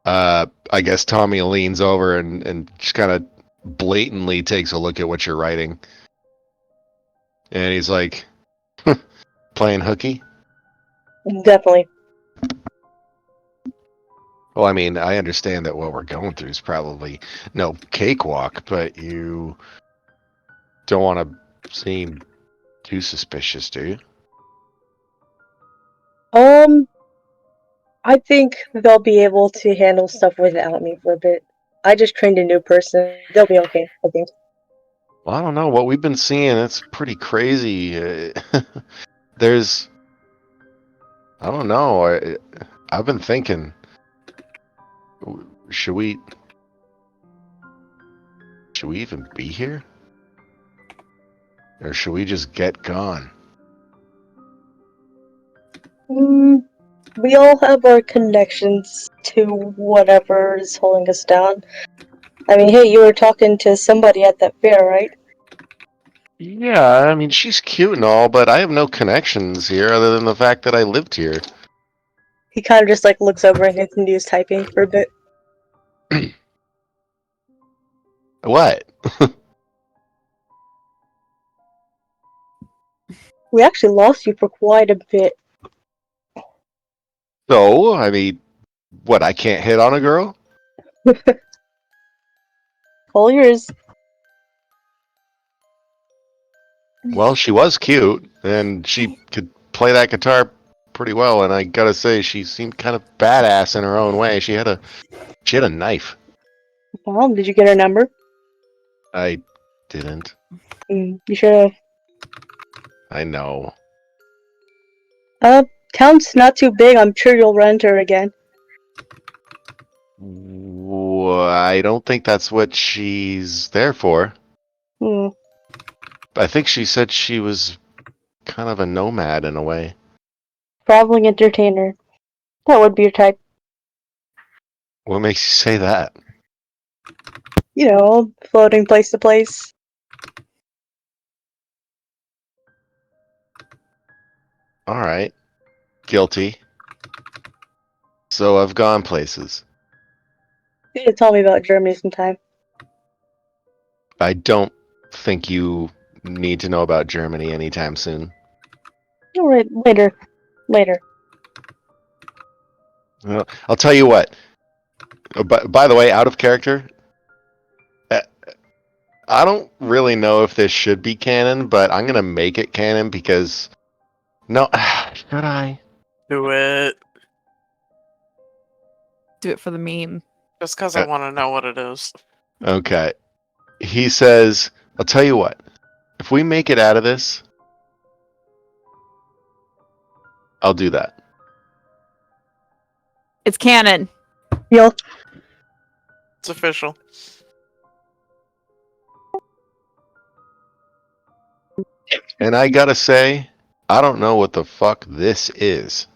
I guess Tommy leans over and just kind of blatantly takes a look at what you're writing. And he's like, playing hooky? Definitely. Well, I mean, I understand that what we're going through is probably no cakewalk, but you don't want to seem too suspicious, do you? I think they'll be able to handle stuff without me for a bit. I just trained a new person. They'll be okay, I think. Well, I don't know. What we've been seeing, it's pretty crazy. There's... I don't know. I've been thinking, should we even be here? Or should we just get gone? we all have our connections to whatever is holding us down. I mean, hey, you were talking to somebody at that fair, right? Yeah, I mean, she's cute and all, but I have no connections here other than the fact that I lived here. He kind of just like looks over and continues typing for a bit. What? We actually lost you for quite a bit. So, I mean, what, I can't hit on a girl? All yours. Well, she was cute, and she could play that guitar pretty well, and I gotta say, she seemed kind of badass in her own way. She had a knife. Well, did you get her number? I didn't. You should have. I know. Town's not too big. I'm sure you'll run into her again. I don't think that's what she's there for. Hmm. I think she said she was kind of a nomad in a way. Traveling entertainer. That would be your type. What makes you say that? You know, floating place to place. Alright. Guilty. So I've gone places. You need to tell me about Germany sometime. I don't think you need to know about Germany anytime soon. Alright, later. Later. Well, I'll tell you what. By the way, out of character, I don't really know if this should be canon, but I'm gonna make it canon because... No, should I? Do it. Do it for the meme. Just because I want to know what it is. Okay. He says, I'll tell you what. If we make it out of this, I'll do that. It's canon. Deal. It's official. And I gotta say, I don't know what the fuck this is.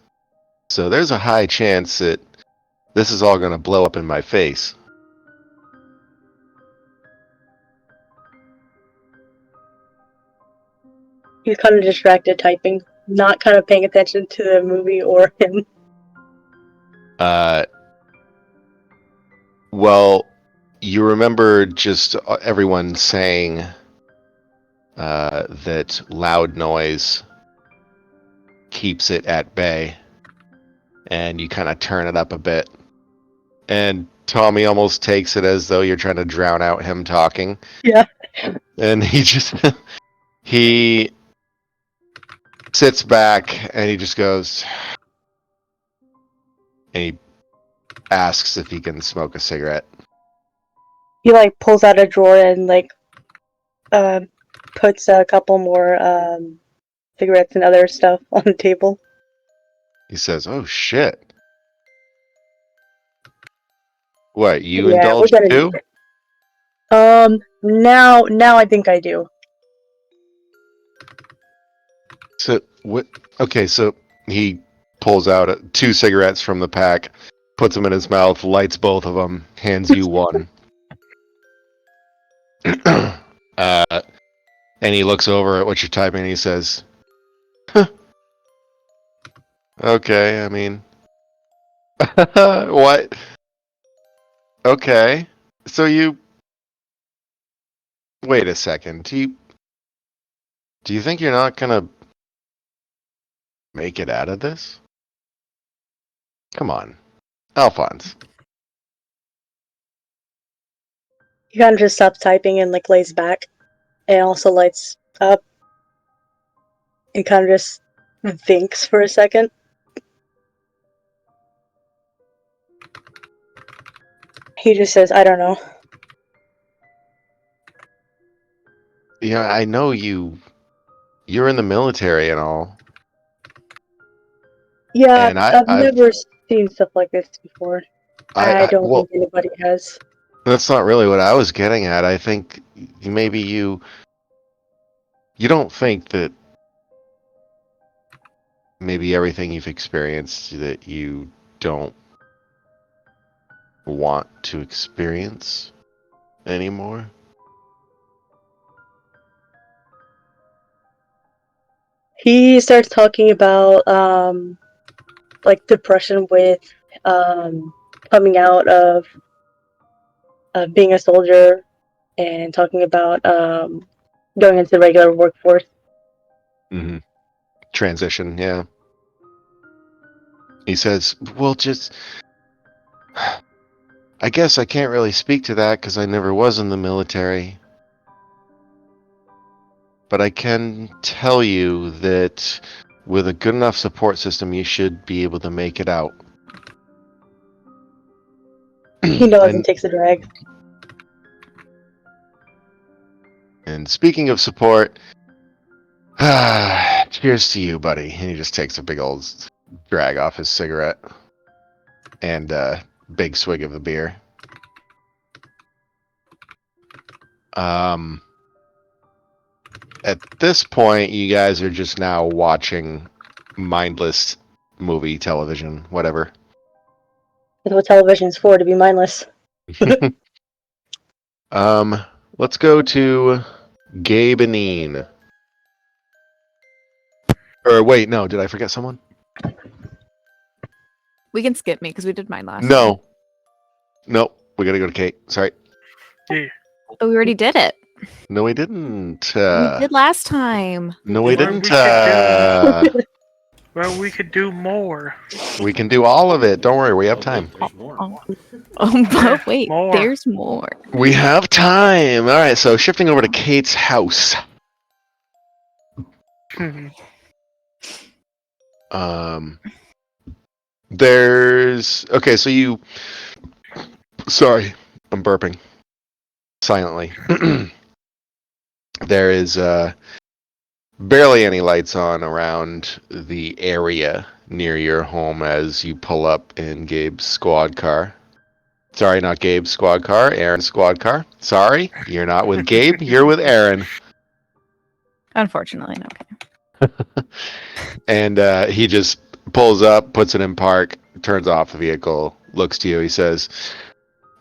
So there's a high chance that this is all gonna blow up in my face. He's kind of distracted typing, not kind of paying attention to the movie or him. Well, you remember just everyone saying that loud noise keeps it at bay, and you kind of turn it up a bit. And Tommy almost takes it as though you're trying to drown out him talking. Yeah. And he just he sits back and he just goes, and he asks if he can smoke a cigarette. He like pulls out a drawer and like puts a couple more cigarettes and other stuff on the table. He says, "Oh shit! What, you Yeah, indulge we're gonna too?" need it. Now I think I do. So what? Okay, so he pulls out 2 cigarettes from the pack, puts them in his mouth, lights both of them, hands you one. And he looks over at what you're typing and he says, huh, okay, I mean, what? Okay, so you, wait a second, do you think you're not gonna make it out of this? Come on, Alphonse. He kind of just stops typing and like lays back, and also lights up. And kind of just thinks for a second. He just says, "I don't know." Yeah, I know you're in the military and all. Yeah, And I've never seen stuff like this before. I don't well, think anybody has. that's not really what I was getting at. I think maybe you don't think that maybe everything you've experienced that you don't want to experience anymore? He starts talking about like depression with coming out of being a soldier and talking about going into the regular workforce. Mm-hmm. Transition, yeah. He says, well, just... I guess I can't really speak to that because I never was in the military. But I can tell you that with a good enough support system, you should be able to make it out. He nods and takes a drag. And speaking of support, cheers to you, buddy. And he just takes a big old drag off his cigarette and a big swig of the beer. At this point, you guys are just now watching mindless movie, television, whatever. That's what television's for, to be mindless. Let's go to Gabe and Ian. Or wait, no, did I forget someone? We can skip me because we did mine last time. No. Nope. We gotta go to Kate. Sorry. Yeah. Oh, we already did it. No, we didn't. We did last time. No, we didn't. Well, we could do more. We can do all of it. Don't worry, we have time. There's more. But wait, More. there's more. We have time. All right, so shifting over to Kate's house. There's okay. So you. Sorry, I'm burping silently. There is barely any lights on around the area near your home as you pull up in Gabe's squad car. Sorry, not Gabe's squad car, Aaron's squad car. Sorry, you're not with Gabe, you're with Aaron. Unfortunately, okay. And he just pulls up, puts it in park, turns off the vehicle, looks to you, he says,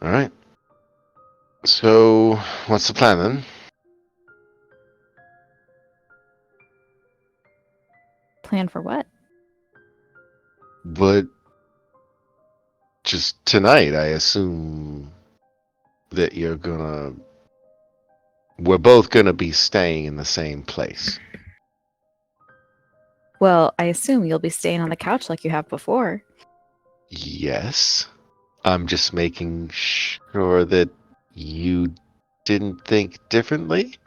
all right, so what's the plan then? Plan for what? But just tonight, I assume that we're both gonna be staying in the same place. Well, I assume you'll be staying on the couch like you have before. Yes. I'm just making sure that you didn't think differently.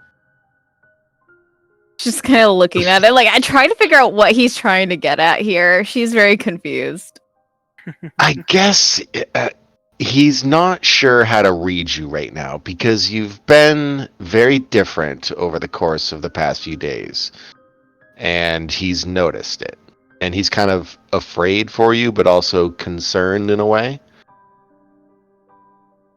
Just kind of looking at it. Like, I try to figure out what he's trying to get at here. She's very confused. I guess he's not sure how to read you right now because you've been very different over the course of the past few days. And he's noticed it. And he's kind of afraid for you, but also concerned in a way.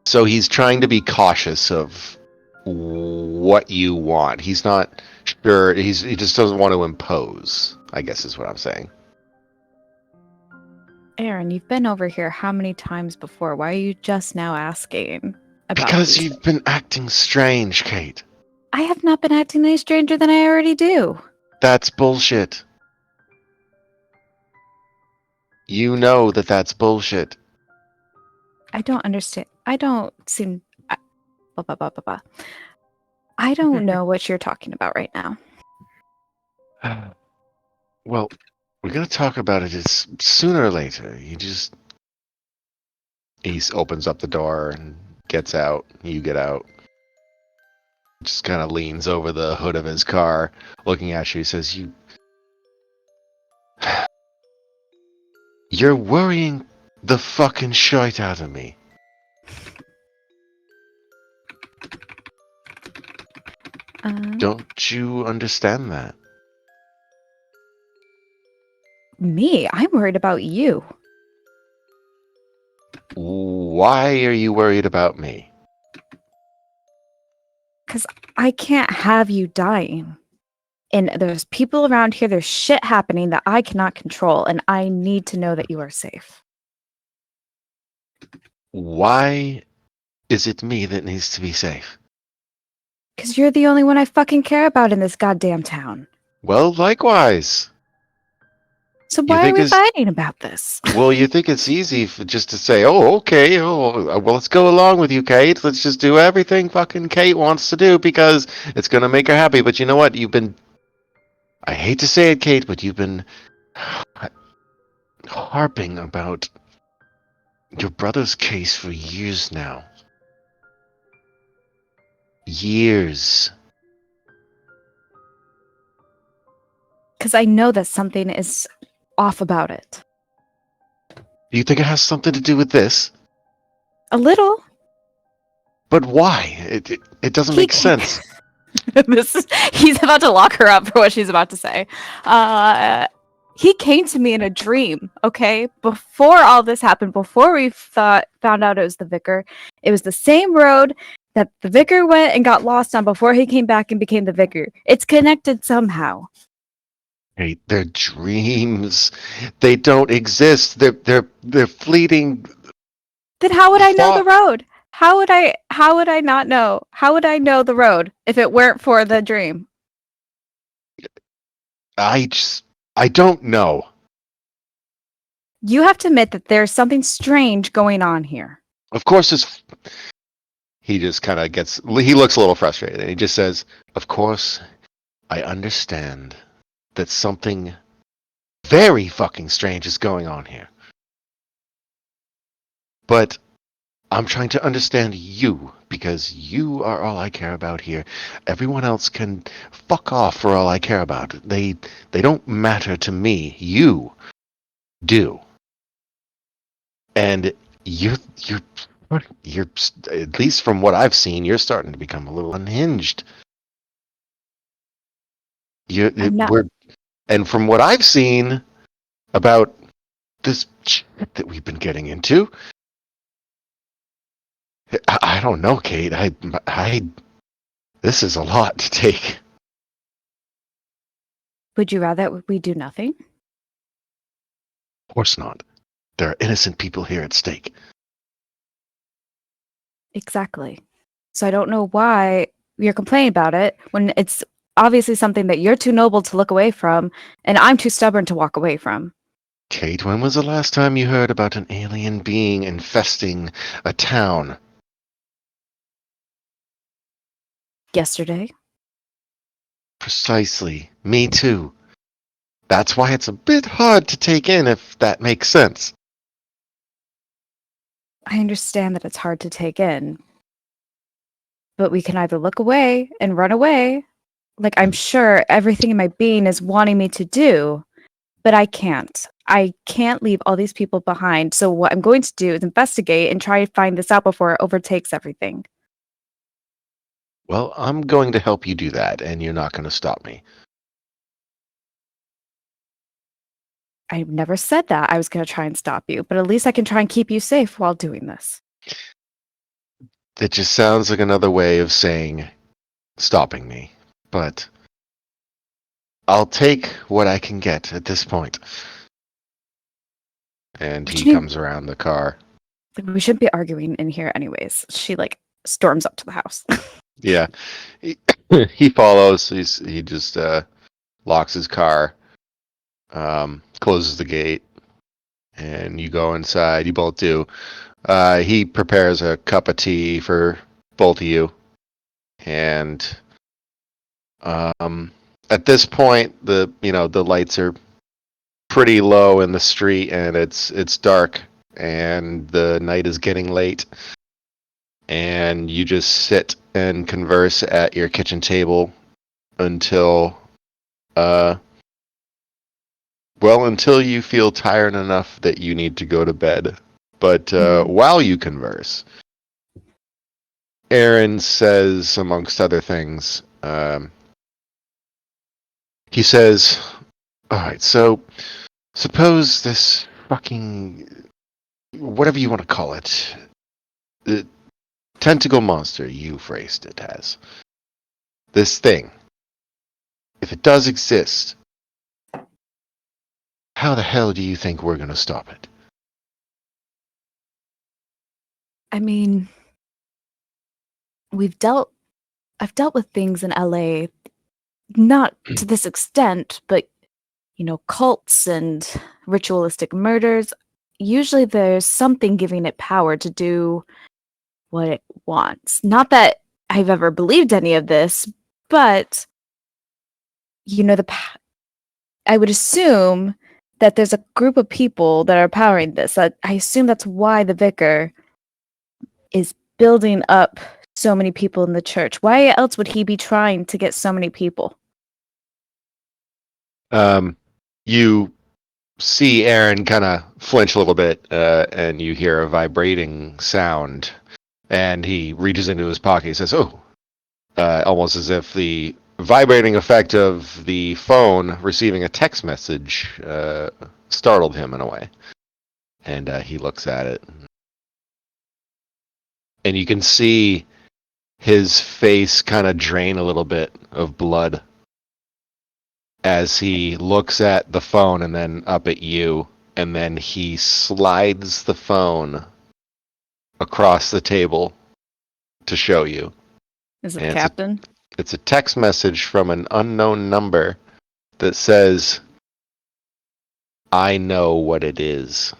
So he's trying to be cautious of what you want. He's not sure. He just doesn't want to impose, I guess is what I'm saying. Aaron, you've been over here how many times before? Why are you just now asking about Because these? you've been acting strange, Kate. I have not been acting any stranger than I already do. That's bullshit. You know that that's bullshit. I don't understand. I don't seem... I don't know what you're talking about right now. Well, we're going to talk about it sooner or later. He opens up the door and gets out. You get out. Just kind of leans over the hood of his car, looking at you. He says, You're worrying the fucking shite out of me. Don't you understand that? Me? I'm worried about you. Why are you worried about me? Because I can't have you dying. And there's people around here, there's shit happening that I cannot control, and I need to know that you are safe. Why is it me that needs to be safe? Because you're the only one I fucking care about in this goddamn town. Well, likewise. So You why are think we it's- fighting about this? Well, you think it's easy just to say, oh, okay, well, let's go along with you, Kate. Let's just do everything fucking Kate wants to do because it's going to make her happy. But you know what? I hate to say it, Kate, but you've been harping about your brother's case for years now. Years. Because I know that something is off about it. Do you think it has something to do with this? A little. But why? It doesn't make sense. He's about to lock her up for what she's about to say. He came to me in a dream, okay? Before all this happened, before we found out it was the vicar, it was the same road that the vicar went and got lost on before he came back and became the vicar. It's connected somehow. Hey, they're dreams. They don't exist. They're fleeting. Then how would I know the road? How would I not know? How would I know the road if it weren't for the dream? I don't know. You have to admit that there's something strange going on here. Of course, he just kind of he looks a little frustrated. And he just says, of course, I understand that something very fucking strange is going on here. But I'm trying to understand you, because you are all I care about here. Everyone else can fuck off for all I care about. They don't matter to me. You do. And you're at least from what I've seen, you're starting to become a little unhinged. And from what I've seen about this shit that we've been getting into, I don't know, Kate. This is a lot to take. Would you rather we do nothing? Of course not. There are innocent people here at stake. Exactly. So I don't know why you're complaining about it when it's obviously something that you're too noble to look away from, and I'm too stubborn to walk away from. Kate, when was the last time you heard about an alien being infesting a town? Yesterday. Precisely. Me too. That's why it's a bit hard to take in, if that makes sense. I understand that it's hard to take in, but we can either look away and run away, like I'm sure everything in my being is wanting me to do, but I can't. I can't leave all these people behind. So what I'm going to do is investigate and try to find this out before it overtakes everything. Well, I'm going to help you do that, and you're not going to stop me. I never said that I was going to try and stop you, but at least I can try and keep you safe while doing this. It just sounds like another way of saying stopping me, but I'll take what I can get at this point. And he comes around the car. We shouldn't be arguing in here anyways. She storms up to the house. Yeah. He follows. He just locks his car, closes the gate, and you go inside. You both do. He prepares a cup of tea for both of you, and at this point, the lights are pretty low in the street, and it's dark, and the night is getting late, and you just sit and converse at your kitchen table until until you feel tired enough that you need to go to bed. But while you converse, Aaron says, amongst other things, he says, all right, so suppose this fucking, whatever you want to call it, the tentacle monster, you phrased it as, this thing, if it does exist, how the hell do you think we're going to stop it? I mean, I've dealt with things in LA, not to this extent, but cults and ritualistic murders. Usually there's something giving it power to do what it wants. Not that I've ever believed any of this, but I would assume that there's a group of people that are powering this. I assume that's why the vicar is building up so many people in the church. Why else would he be trying to get so many people? You see Aaron kind of flinch a little bit, and you hear a vibrating sound, and he reaches into his pocket. He says, "Oh," almost as if the vibrating effect of the phone receiving a text message startled him in a way. And he looks at it, and you can see his face kind of drain a little bit of blood as he looks at the phone and then up at you, and then he slides the phone across the table to show you. Is it And the captain? It's a text message from an unknown number that says, "I know what it is."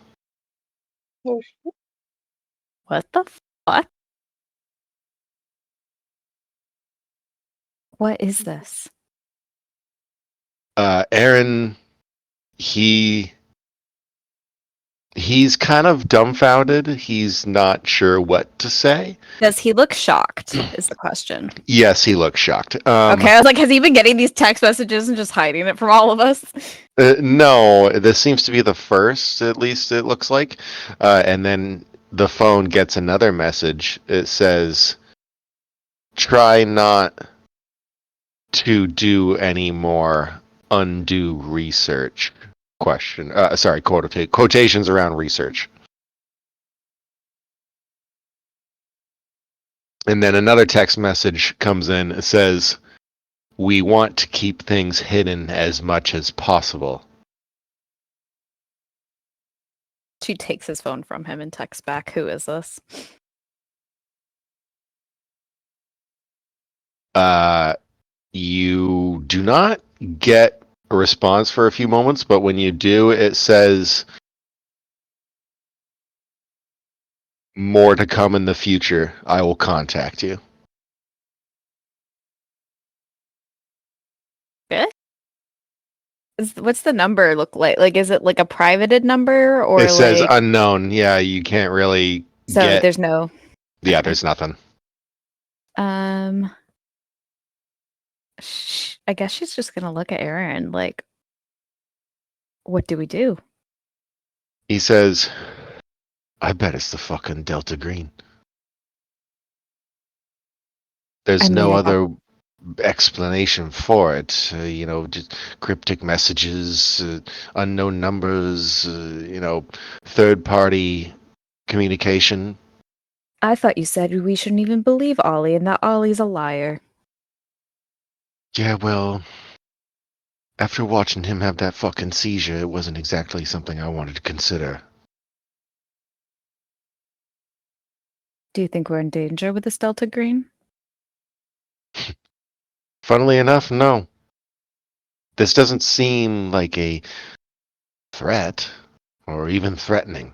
What the fuck? What is this? Aaron, he's kind of dumbfounded. He's not sure what to say. Does he look shocked? Is the question. Yes, he looks shocked. Okay, I was like, has he been getting these text messages and just hiding it from all of us? No, this seems to be the first, at least it looks like. And then the phone gets another message. It says, "Try not to do any more undue research." Quotations around research. And then another text message comes in. It says, "We want to keep things hidden as much as possible." She takes his phone from him and texts back, "Who is this?" You do not get a response for a few moments, but when you do, it says, "More to come in the future. I will contact you." What's the number look like? Like, is it like a privated number or It says like? unknown. Yeah, you can't really So get. there's no. Yeah, okay. there's nothing. I guess she's just gonna look at Aaron like, what do we do? He says, "I bet it's the fucking Delta Green. There's I no mean, other explanation for it. Just cryptic messages, unknown numbers, third-party communication." I thought you said we shouldn't even believe Ollie and that Ollie's a liar. Yeah, well, after watching him have that fucking seizure, it wasn't exactly something I wanted to consider. Do you think we're in danger with this Delta Green? Funnily enough, no. This doesn't seem like a threat, or even threatening.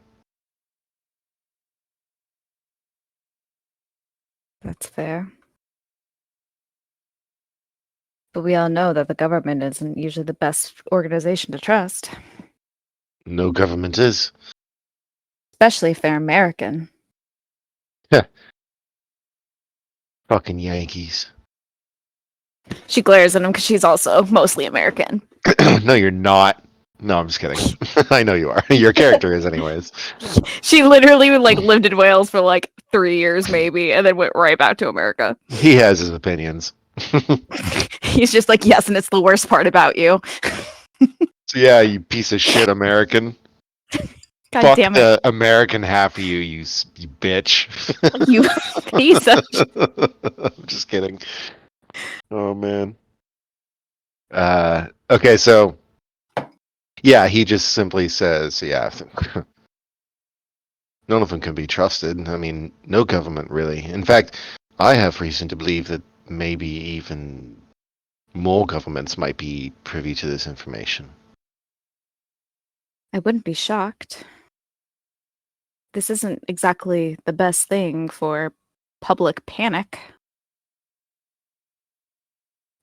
That's fair. But we all know that the government isn't usually the best organization to trust, No government is. especially if they're American. Fucking Yankees. She glares at him because she's also mostly American. No, you're not. No, I'm just kidding. I know you are. Your character is, anyways. She literally lived in Wales for 3 years maybe, and then went right back to America. He has his opinions. He's just like, yes, and it's the worst part about you. So yeah, you piece of shit American. God Fuck damn it. the American half of you, you bitch. You piece of I'm just kidding. Oh man. Okay, so yeah, he just simply says, yeah, none of them can be trusted. I mean, no government really. In fact, I have reason to believe that maybe even more governments might be privy to this information. I wouldn't be shocked. This isn't exactly the best thing for public panic.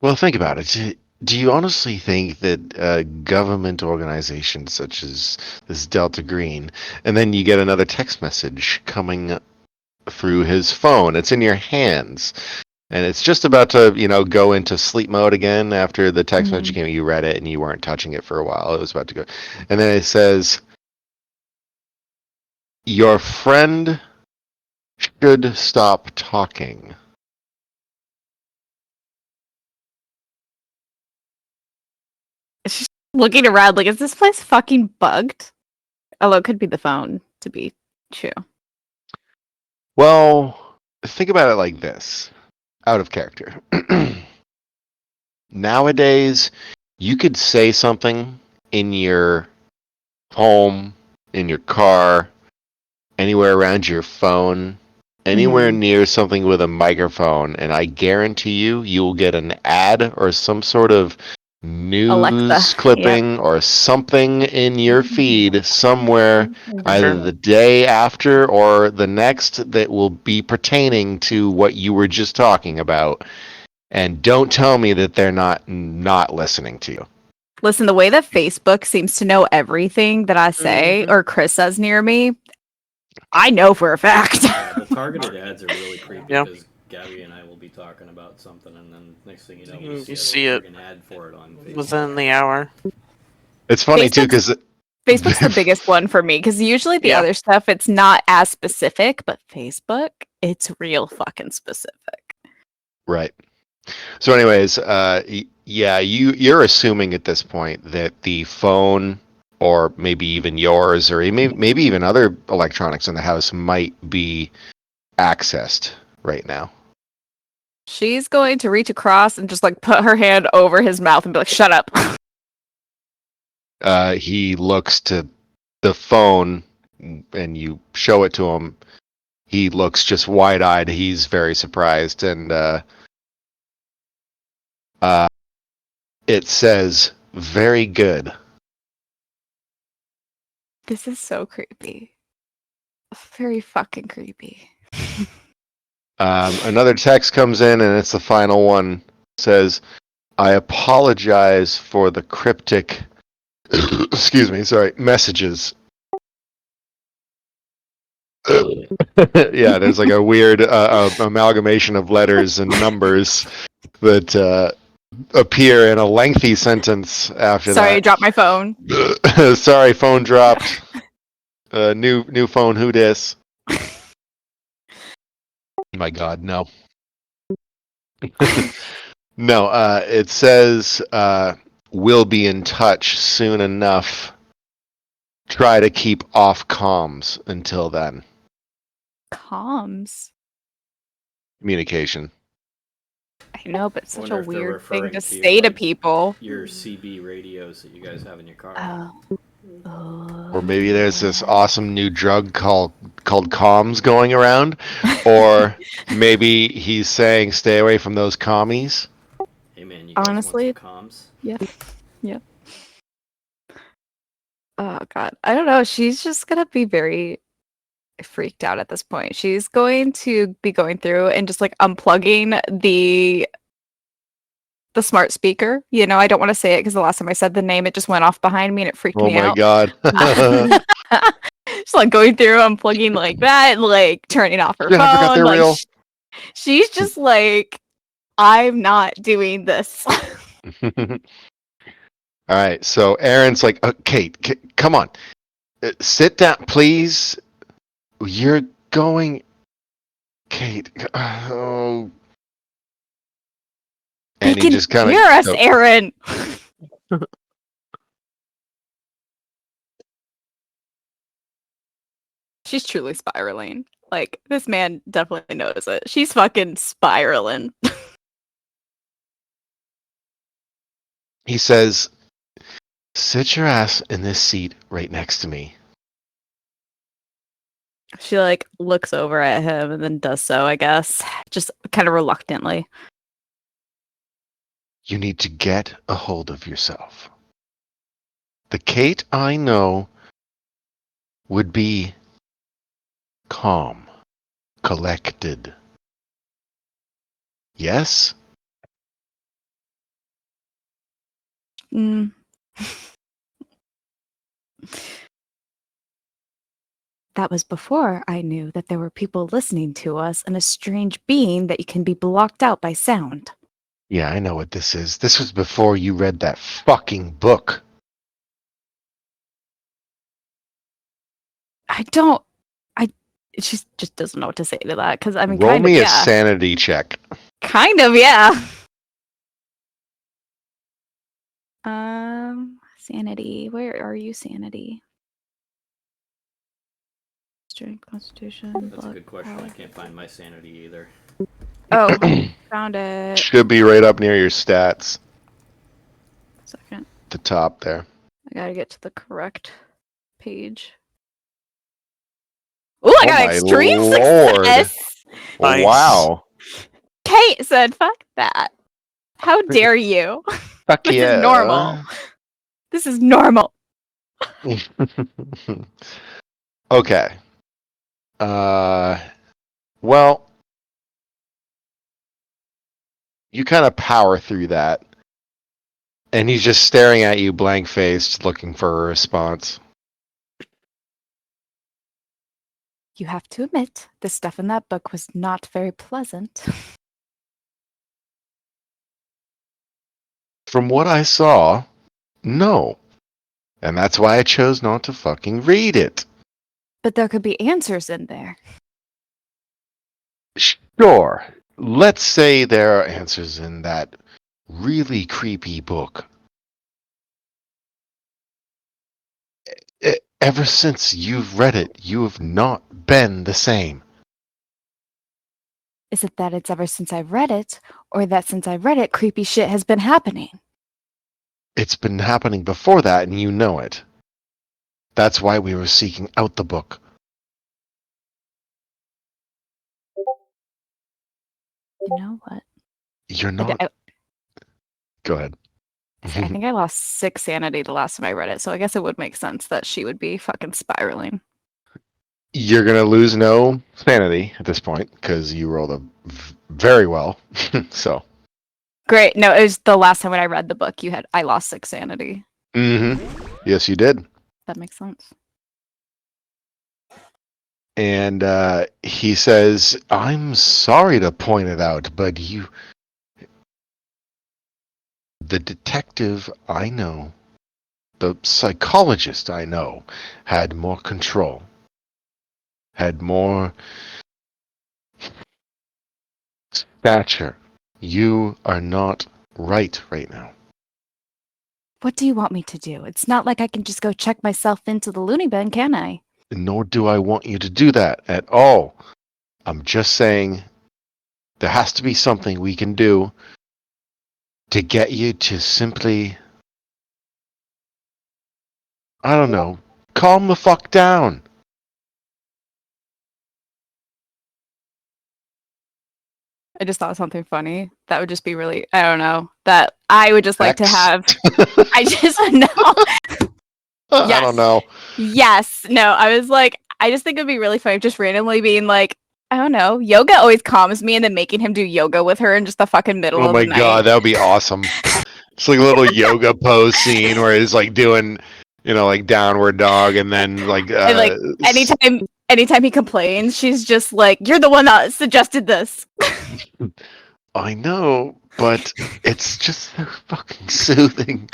Well, think about it. Do you honestly think that government organizations such as this Delta Green, and then you get another text message coming through his phone, it's in your hands, and it's just about to, go into sleep mode again after the text message came, you read it and you weren't touching it for a while, it was about to go, and then it says, your friend should stop talking. She's looking around like, is this place fucking bugged? Although it could be the phone, to be true. Well, think about it like this, out of character. Nowadays, you could say something in your home, in your car, anywhere around your phone, anywhere near something with a microphone, and I guarantee you will get an ad or some sort of news Alexa, clipping or something in your feed somewhere, either the day after or the next, that will be pertaining to what you were just talking about. And don't tell me that they're not listening to you. Listen, the way that Facebook seems to know everything that I say or Chris says near me, I know for a fact. The targeted ads are really creepy because Gabby and I will be talking about something, and then next thing you know, we see a friggin' ad for it on Facebook. Within the hour. It's funny too because Facebook's the biggest one for me because usually the other stuff, it's not as specific, but Facebook, it's real fucking specific. Right. So, anyways, yeah, you're assuming at this point that the phone, or maybe even yours, or maybe even other electronics in the house, might be accessed right now. She's going to reach across and just like put her hand over his mouth and be like, "Shut up." He looks to the phone, and you show it to him. He looks just wide-eyed. He's very surprised, and it says, "Very good." This is so creepy. Very fucking creepy. Another text comes in, and it's the final one. It says, "I apologize for the cryptic messages." Yeah, there's like a weird amalgamation of letters and numbers that appear in a lengthy sentence after Sorry, I that. dropped my phone. Sorry, phone dropped. New phone, who dis? My God, no. No, it says, we'll be in touch soon enough. Try to keep off comms until then. Comms? Communication. I know, but it's such a Wonder if they're weird thing referring to to your, say to like, people. Your CB radios that you guys have in your car. Or maybe there's this awesome new drug called comms going around. Or maybe he's saying stay away from those commies. Hey man, you guys Honestly, want some comms? Yep. Oh god, I don't know. She's just gonna be very freaked out at this point. She's going to be going through and just like unplugging the smart speaker. You know, I don't want to say it because the last time I said the name, it just went off behind me and it freaked me out. Oh my God. Just like going through, unplugging like that, like turning off her Yeah, I forgot phone. they're Like real. she's just like, I'm not doing this. All right, so Aaron's like, Kate, come on. Sit down, please. You're going... Kate, oh... And They he can just kind of... hear us, Aaron. She's truly spiraling. Like, this man definitely knows it. She's fucking spiraling. He says, "Sit your ass in this seat right next to me." She like looks over at him and then does so, I guess, just kind of reluctantly. You need to get a hold of yourself. The Kate I know would be calm, collected. Yes? Mm. That was before I knew that there were people listening to us and a strange being that can be blocked out by sound. Yeah, I know what this is. This was before you read that fucking book. She just doesn't know what to say to that because I mean, Roll kind of, me a yeah. sanity check. Kind of, yeah. Sanity. Where are you, sanity? Strength, constitution. That's a luck, good question. power. I can't find my sanity either. Oh, found it. Should be right up near your stats. Second. The top there. I gotta get to the correct page. Ooh, I Oh got my extreme lord. success! Nice. Wow. Kate said, fuck that. How dare you? Fuck This yeah. is normal. This is normal. Okay. Well, you kind of power through that. And he's just staring at you blank faced, looking for a response. You have to admit, the stuff in that book was not very pleasant. From what I saw, no. And that's why I chose not to fucking read it. But there could be answers in there. Sure. Let's say there are answers in that really creepy book. Ever since you've read it, you have not been the same. Is it that it's ever since I read it, or that since I read it, creepy shit has been happening? It's been happening before that, and you know it. That's why we were seeking out the book. You know what? You're not. Go ahead. I think I lost 6 sanity the last time I read it, so I guess it would make sense that she would be fucking spiraling. You're gonna lose no sanity at this point because you rolled a very well. So. Great. No, it was the last time when I read the book. I lost 6 sanity. Mm-hmm. Yes, you did. That makes sense. And he says, "I'm sorry to point it out, but the detective I know, the psychologist I know, had more control, had more stature. You are not right now." What do you want me to do? It's not like I can just go check myself into the loony bin, can I? Nor do I want you to do that at all. I'm just saying there has to be something we can do to get you to simply, I don't know, calm the fuck down. I just thought of something funny. That would just be really, I don't know, that I would just like to have. I just know. I don't know. Yes. No, I was like, I just think it'd be really funny just randomly being like, I don't know, yoga always calms me, and then making him do yoga with her in just the fucking middle Oh of my the night. god, that would be awesome. It's like a little yoga pose scene where he's like doing, like downward dog, and then like, And like anytime he complains, she's just like, "You're the one that suggested this." I know, but it's just so fucking soothing.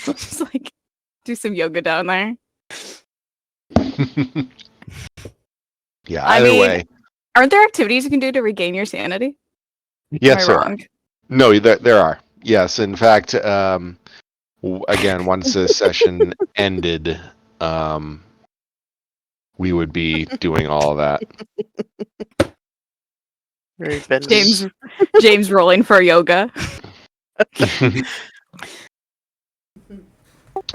Just like do some yoga down there. Yeah, either way. Aren't there activities you can do to regain your sanity? Yes, Am I wrong? No, there are. Yes, in fact, again, once this session ended, we would be doing all of that. Very bendy. James rolling for yoga.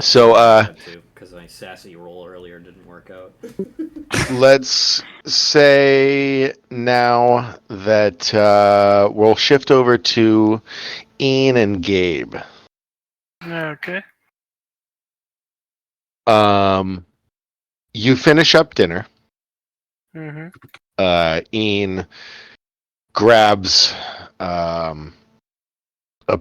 So, because my sassy roll earlier didn't work out. let's say now that we'll shift over to Ian and Gabe. Okay. You finish up dinner. Mm-hmm. Ian grabs a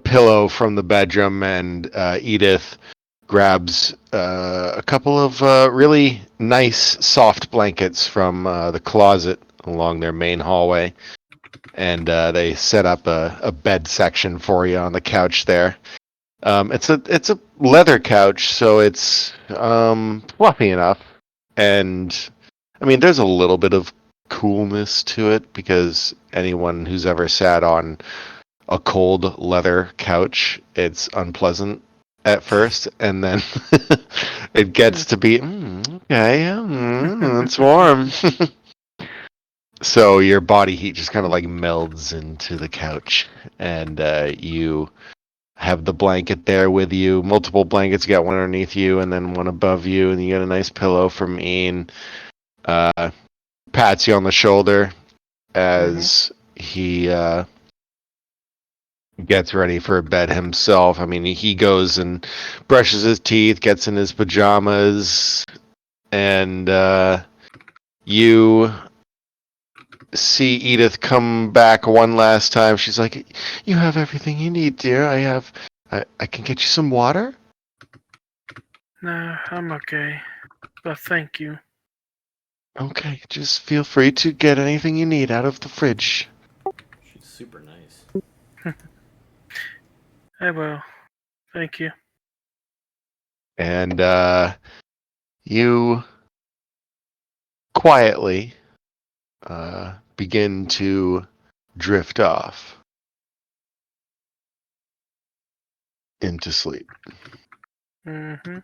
pillow from the bedroom, and Edith grabs a couple of really nice soft blankets from the closet along their main hallway, and they set up a bed section for you on the couch there. It's a leather couch, so it's fluffy enough, and I mean there's a little bit of coolness to it because anyone who's ever sat on a cold leather couch, it's unpleasant at first, and then it gets to be okay, it's warm. So your body heat just kind of like melds into the couch, and you have the blanket there with you. Multiple blankets. You got one underneath you, and then one above you, and you got a nice pillow from Ian. Pats you on the shoulder as he gets ready for bed himself. I mean, he goes and brushes his teeth, gets in his pajamas, and you see Edith come back one last time. She's like, "You have everything you need, dear. I can get you some water." No, I'm okay. But thank you. Okay, just feel free to get anything you need out of the fridge. She's super nice. I will. Thank you. And you quietly begin to drift off into sleep. Mm-hmm.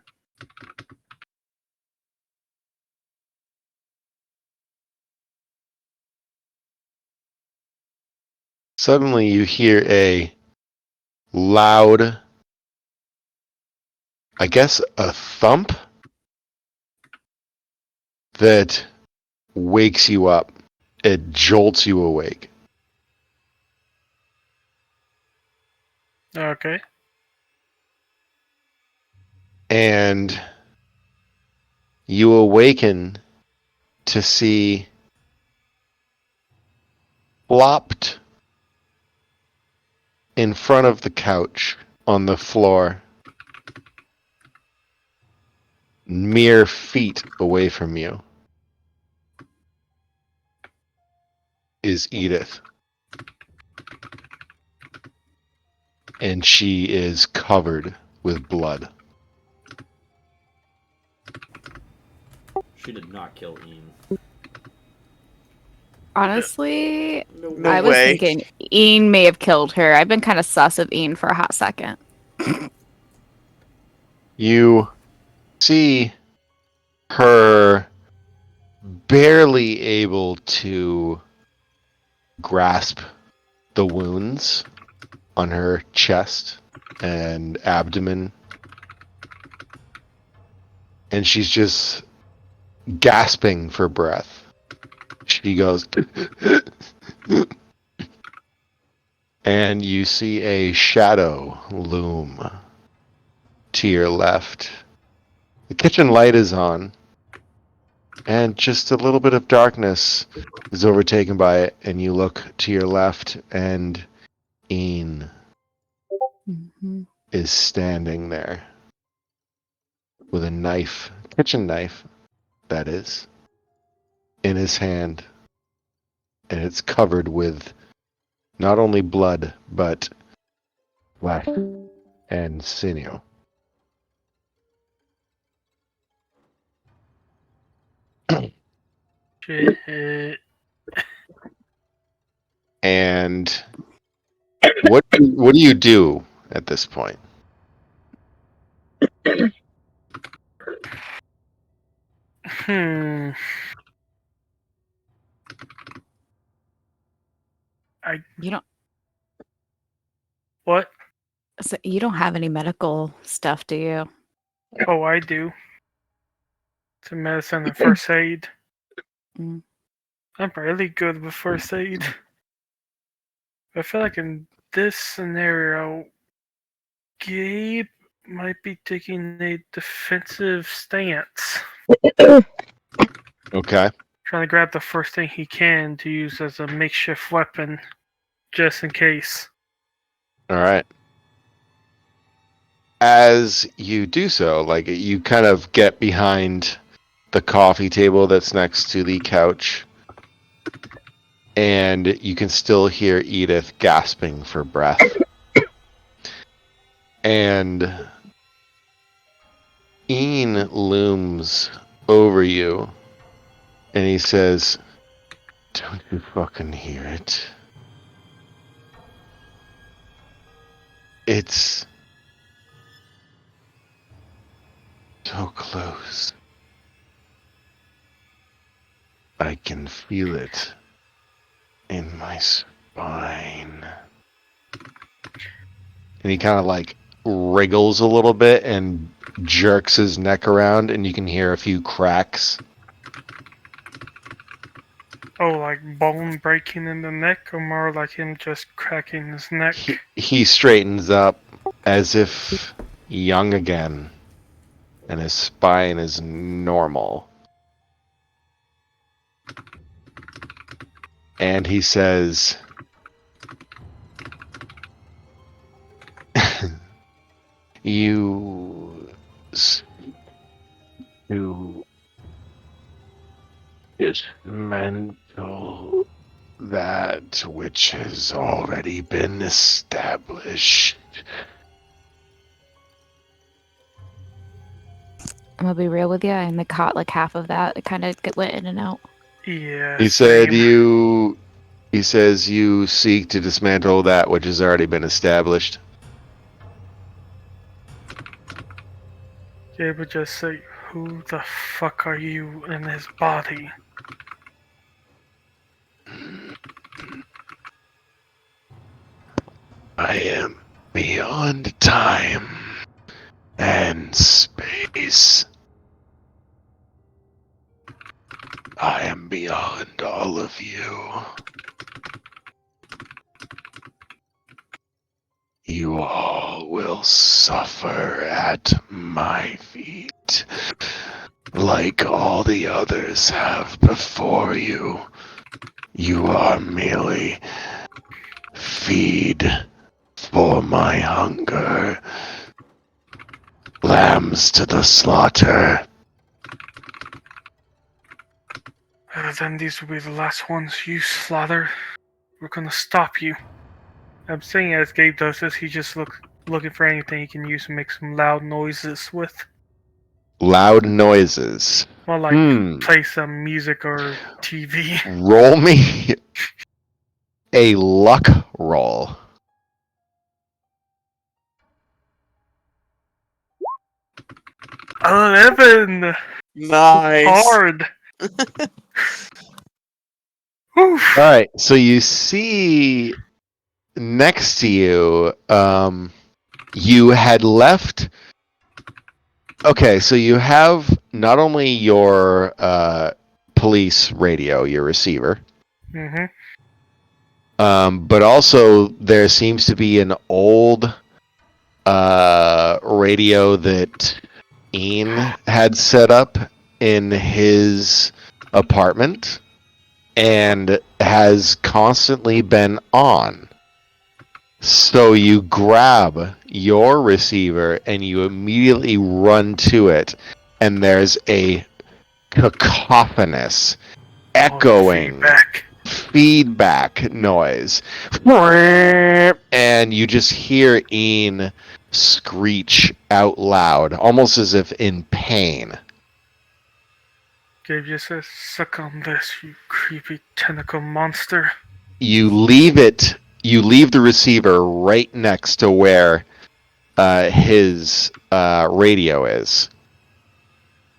Suddenly you hear a loud, I guess a thump that wakes you up. It jolts you awake. Okay. And you awaken to see flopped in front of the couch on the floor, mere feet away from you, is Edith. And she is covered with blood. She did not kill Ian. Honestly, No I was way. thinking Ian may have killed her. I've been kind of sus of Ian for a hot second. You see her barely able to grasp the wounds on her chest and abdomen. And she's just gasping for breath. She goes, and you see a shadow loom to your left. The kitchen light is on, and just a little bit of darkness is overtaken by it, and you look to your left, and Ian is standing there with a knife, kitchen knife, that is, in his hand, and it's covered with not only blood, but flesh and sinew. Shit. And what do you do at this point? Hmm. You don't. What? So you don't have any medical stuff, do you? Oh, I do. Some medicine and first aid. Mm. I'm really good with first aid. I feel like in this scenario, Gabe might be taking a defensive stance. Okay. Trying to grab the first thing he can to use as a makeshift weapon, just in case. All right. As you do so, like you kind of get behind the coffee table that's next to the couch, and you can still hear Edith gasping for breath. And Ian looms over you, and he says, "Don't you fucking hear it? It's so close. I can feel it in my spine." And he kind of like wriggles a little bit and jerks his neck around, and you can hear a few cracks. Oh, like bone breaking in the neck, or more like him just cracking his neck? He straightens up as if young again, and his spine is normal. And he says, "You to dismantle that which has already been established." I'm gonna be real with you. I only caught like half of that. It kind of went in and out. Yeah. He said same. he says you seek to dismantle that which has already been established. Gabe would just say, "Who the fuck are you in his body?" I am beyond time and space. I am beyond all of you. You all will suffer at my feet, like all the others have before you. You are merely feed for my hunger. Lambs to the slaughter. Then these will be the last ones you slaughter. We're gonna stop you. I'm saying as Gabe does this, he just looking for anything he can use to make some loud noises with. Loud noises. Well, like play some music or TV. Roll me a luck roll. 11! Nice. Hard! All right, so you see next to you, you had left. Okay, so you have not only your police radio, your receiver, but also there seems to be an old radio that Ian had set up in his apartment and has constantly been on. So you grab your receiver and you immediately run to it, and there's a cacophonous, echoing feedback noise. And you just hear Ian screech out loud, almost as if in pain. Gabe just says, "Suck on this, you creepy tentacle monster." You leave the receiver right next to where his radio is.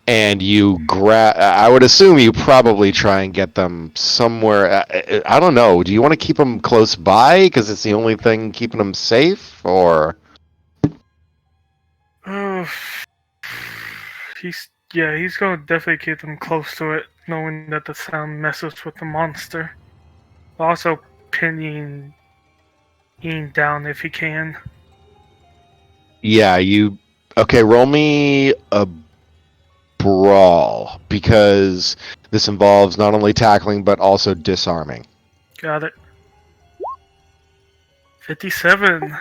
and you grab. I would assume you probably try and get them somewhere. I don't know. Do you want to keep them close by because it's the only thing keeping them safe, or? Uh, he's gonna definitely keep them close to it, knowing that the sound messes with the monster. Also, pinning Ian down if he can. Yeah, you. Okay, roll me a brawl because this involves not only tackling but also disarming. Got it. 57.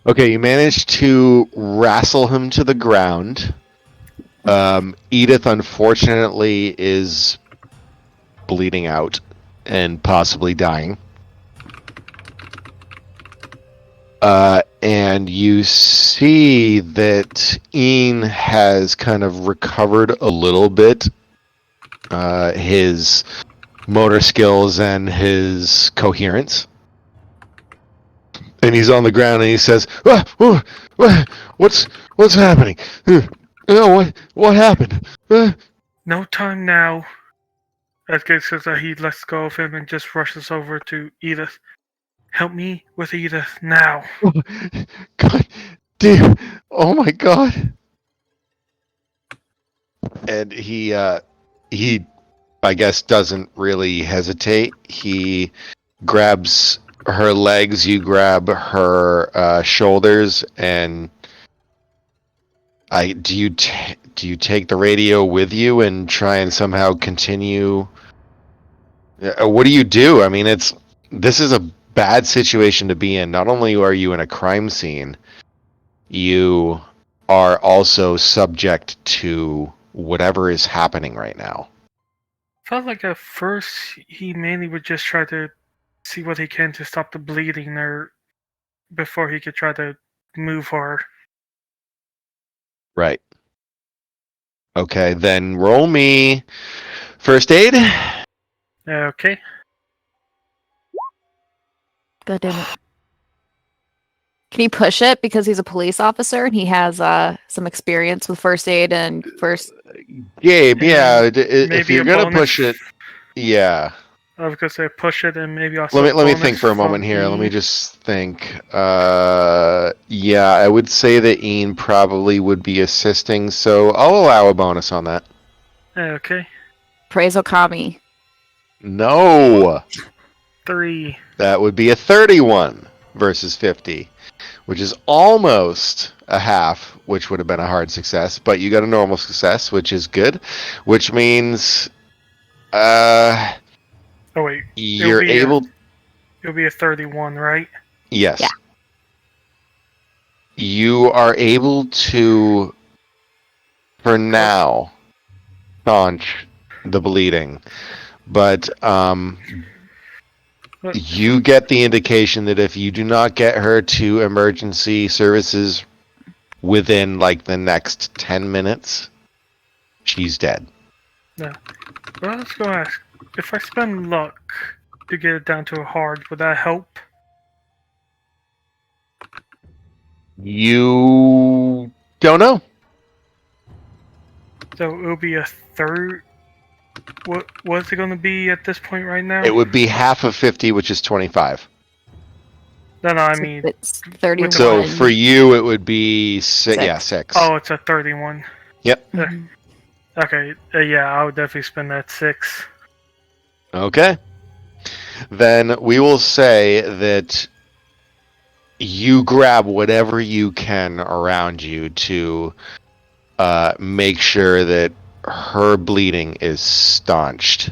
Okay, you managed to wrestle him to the ground. Edith, unfortunately, is bleeding out and possibly dying. And you see that Ian has kind of recovered a little bit. His motor skills and his coherence. And he's on the ground and he says, what's happening? What happened? No time now. Edgar says that he lets go of him and just rushes over to Edith. Help me with Edith now. God damn. Oh my god. And he, I guess, doesn't really hesitate. He grabs her legs, you grab her shoulders, and do you take the radio with you and try and somehow continue? What do you do? I mean, this is a bad situation to be in. Not only are you in a crime scene, you are also subject to whatever is happening right now. Felt like at first he mainly would just try to see what he can to stop the bleeding or before he could try to move her. Right. Okay, then roll me first aid. Okay. God damn it. Can he push it because he's a police officer and he has some experience with first aid and first? Gabe, yeah. If Maybe you're a gonna bonus. push it, yeah. I was gonna say push it and maybe also. Let me bonus think for a moment from here. Let me Ian. just think. Yeah, I would say that Ian probably would be assisting, so I'll allow a bonus on that. Okay. Praise Okami. No, 3. that would be a 31 versus 50, which is almost a half, which would have been a hard success. But you got a normal success, which is good, which means Oh wait. you're able. It'll be a 31, right? Yes. Yeah. You are able to, for now, staunch the bleeding, but you get the indication that if you do not get her to emergency services within like the next 10 minutes, she's dead. Yeah. Well, let's go ask. If I spend luck to get it down to a hard, would that help? You don't know. So it'll be a third. What's it going to be at this point right now? It would be half of 50, which is 25. No, I So mean. it's 31. So for you, it would be six. 6. Oh, it's a 31. Yep. Mhm. Okay, yeah, I would definitely spend that 6. Okay. Then we will say that you grab whatever you can around you to make sure that her bleeding is staunched.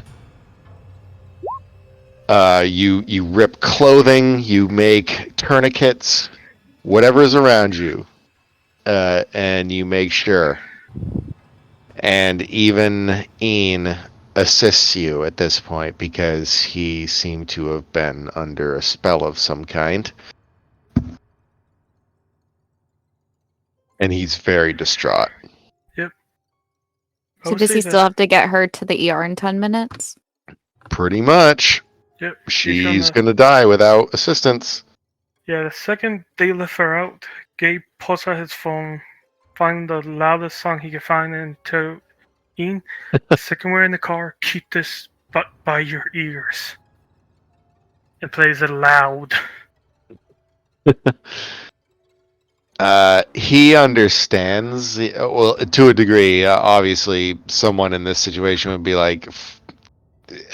You rip clothing, you make tourniquets, whatever's around you, and you make sure. And even Ian assists you at this point because he seemed to have been under a spell of some kind. And he's very distraught. So does he still have to get her to the ER in 10 minutes? Pretty much. Yep. She's gonna die without assistance. Yeah, the second they lift her out, Gabe pulls out his phone, find the loudest song he can find and to Ian, the second we're in the car, keep this butt by your ears. It plays it loud. He understands, well, to a degree. Obviously, someone in this situation would be like,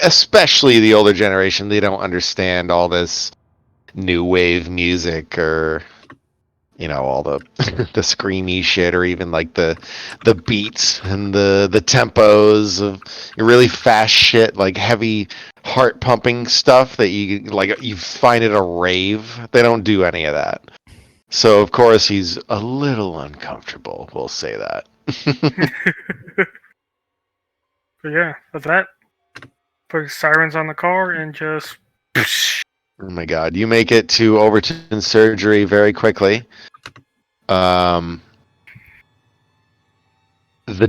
especially the older generation, they don't understand all this new wave music or, you know, all the the screamy shit, or even like the beats and the tempos of really fast shit, like heavy heart pumping stuff that you find at a rave. They don't do any of that. So of course he's a little uncomfortable. We'll say that. But yeah, with that, put sirens on the car and just. Oh my god! You make it to Overton surgery very quickly. The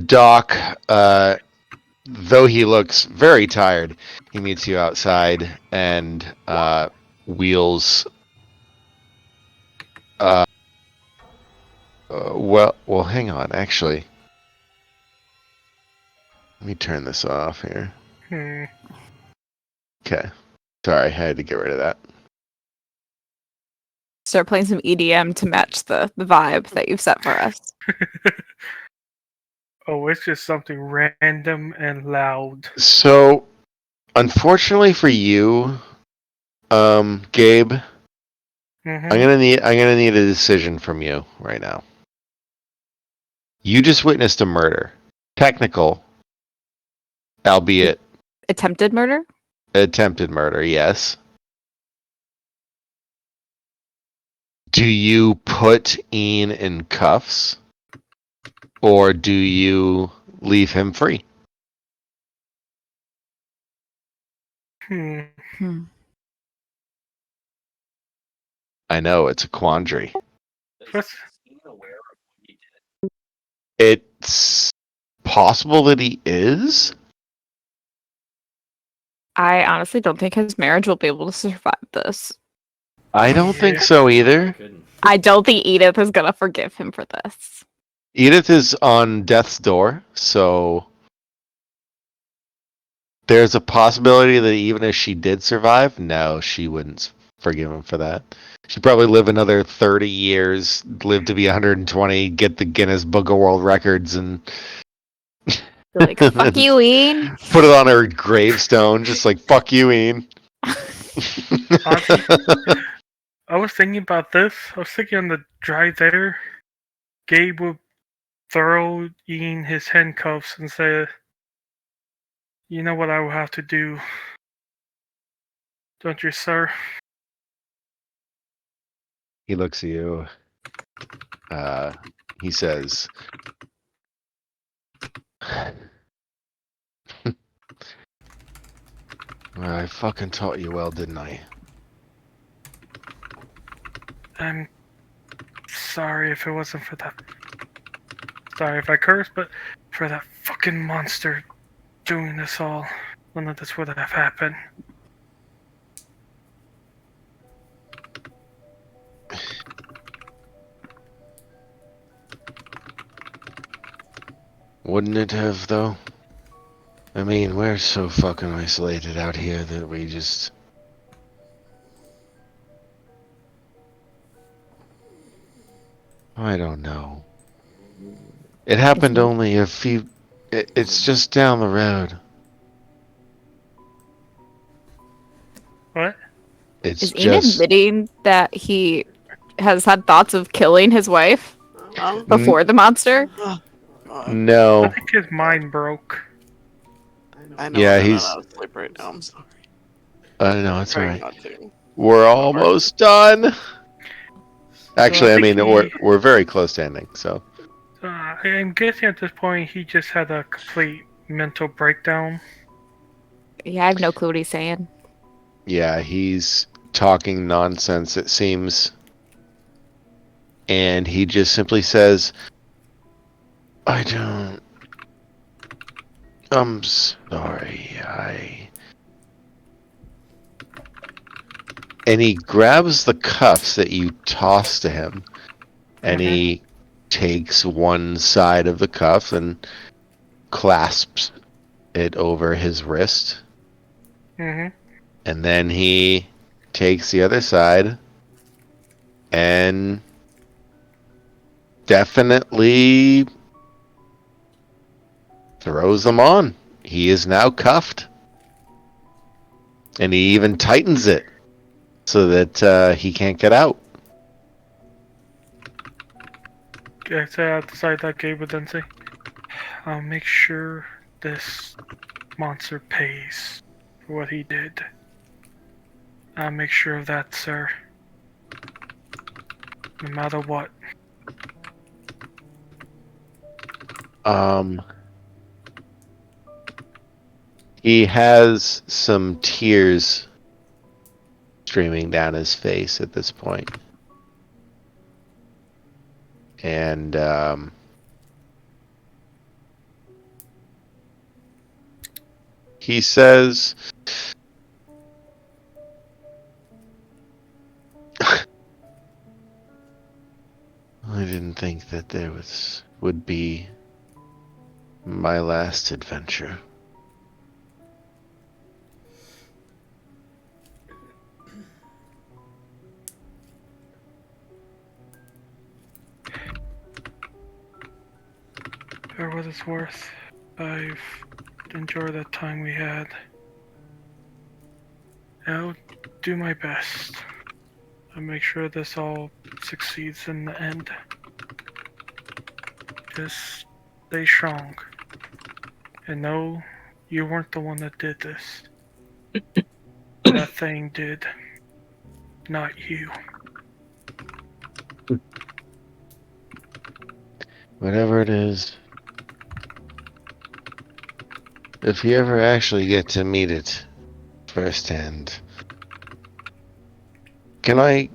doc, though he looks very tired, he meets you outside and wheels. Well, hang on. Actually, let me turn this off here. Okay. Sorry, I had to get rid of that. Start playing some EDM to match the vibe that you've set for us. Oh, it's just something random and loud. So, unfortunately for you, Gabe, I'm gonna need a decision from you right now. You just witnessed a murder, technical, albeit Attempted murder? attempted murder. Yes. Do you put Ian in cuffs, or do you leave him free? Hmm. I know, it's a quandary. Is he aware of what he did? It's possible that he is. I honestly don't think his marriage will be able to survive this. I don't think so either. Couldn't. I don't think Edith is gonna forgive him for this. Edith is on death's door, so there's a possibility that even if she did survive, no, she wouldn't forgive him for that. She'd probably live another 30 years, live to be 120, get the Guinness Book of World Records, and Like, fuck you, Ian. put it on her gravestone, just like, fuck you, Ian. I was thinking about this. I was thinking on the drive there, Gabe would throw Ian his handcuffs and say, "You know what I will have to do, don't you, sir?" He looks at you. He says, well, I fucking taught you well, didn't I? I'm sorry if it wasn't for that. Sorry if I curse, but for that fucking monster doing this all, none of this would have happened. Wouldn't it have, though? I mean, we're so fucking isolated out here that we just... I don't know. It happened only a few... It's just down the road. What? It's Is Ian just... admitting that he has had thoughts of killing his wife before the monster? I No. think his mind broke. I know Yeah, I'm he's... not out of sleep right now. I'm sorry. No, it's Trying alright. not to. We're almost done! Actually, I I think mean, we're very close to ending, so... I'm guessing at this point he just had a complete mental breakdown. Yeah, I have no clue what he's saying. Yeah, he's talking nonsense, it seems. And he just simply says, I don't... I'm sorry, And he grabs the cuffs that you toss to him, and he takes one side of the cuff and clasps it over his wrist. Mm-hmm. And then he takes the other side and definitely throws them on. He is now cuffed. And he even tightens it so that he can't get out. Okay, so outside that Gabe would then say, I'll make sure this monster pays for what he did. I'll make sure of that, sir. No matter what. He has some tears streaming down his face at this point. And he says, I didn't think that there would be my last adventure. For what it's worth, I've enjoyed the time we had. I'll do my best. I'll make sure this all succeeds in the end. Just stay strong. And no, you weren't the one that did this. That thing did. Not you. Whatever it is, if you ever actually get to meet it firsthand, can I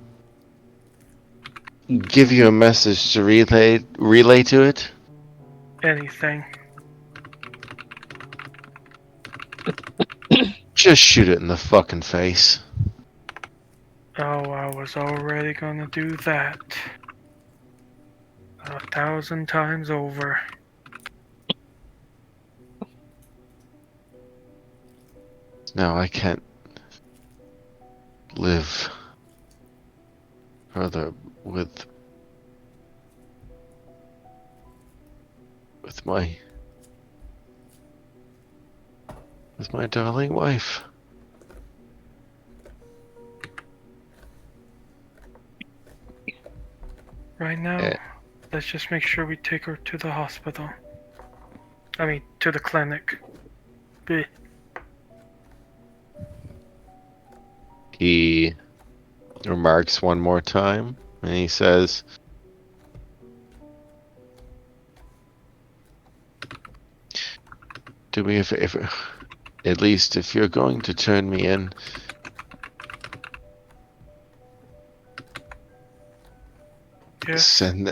give you a message to relay to it? Anything. Just shoot it in the fucking face. Oh, I was already gonna do that. 1,000 times over. No, I can't live further with my darling wife. Right now, let's just make sure we take her to the hospital. I mean, to the clinic. Bleh. He remarks one more time, and he says, do me a favor. At least if you're going to turn me in, Yes. send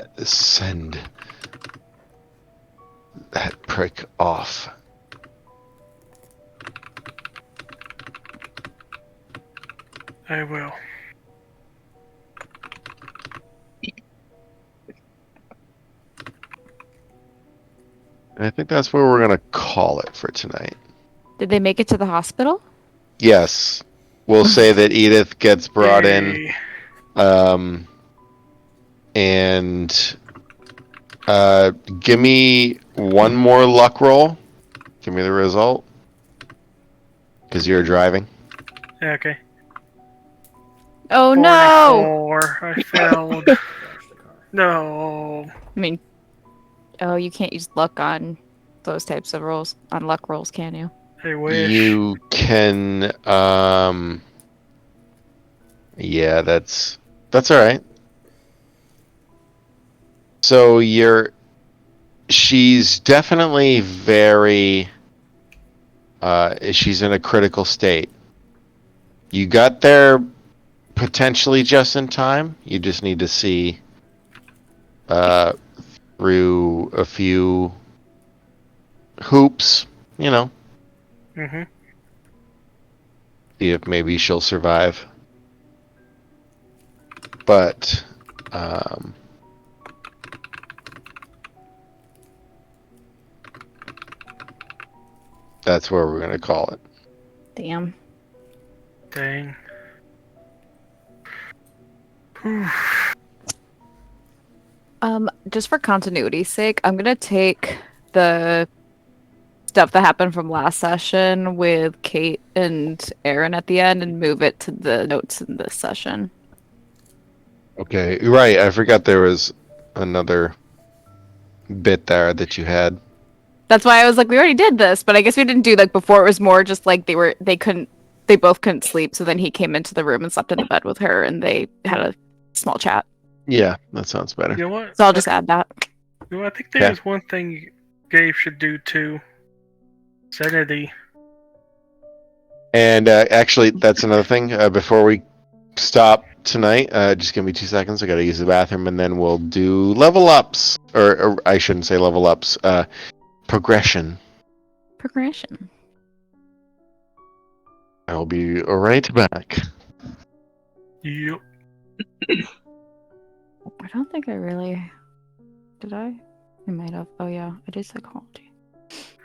that prick off. I will. And I think that's where we're gonna call it for tonight. Did they make it to the hospital? Yes, we'll say that Edith gets brought in. Yay. And give me one more luck roll. Give me the result. Because you're driving. Yeah, okay. Oh no! 44. I failed. No. I mean, oh, you can't use luck on those types of rolls, on luck rolls, can you? I wish. You can, yeah, that's alright. So she's definitely very, she's in a critical state. You got there potentially just in time. You just need to see, through a few hoops, you know. Mm-hmm. See if maybe she'll survive. But That's where we're gonna call it. Damn. Dang. Just for continuity's sake, I'm gonna take the stuff that happened from last session with Kate and Aaron at the end and move it to the notes in this session. Okay, right. I forgot there was another bit there that you had. That's why I was like, we already did this, but I guess we didn't do like before. It was more just like they both couldn't sleep. So then he came into the room and slept in the bed with her, and they had a small chat. Yeah, that sounds better. You know what? So I'll just add that. You know, I think there's one thing Gabe should do too. Sanity. And actually, that's another thing. Before we stop tonight, just give me 2 seconds. I gotta use the bathroom, and then we'll do level ups, or I shouldn't say level ups. Progression. Progression. I will be right back. Yep. I don't think I really did. I might have. Oh yeah, I did psychology.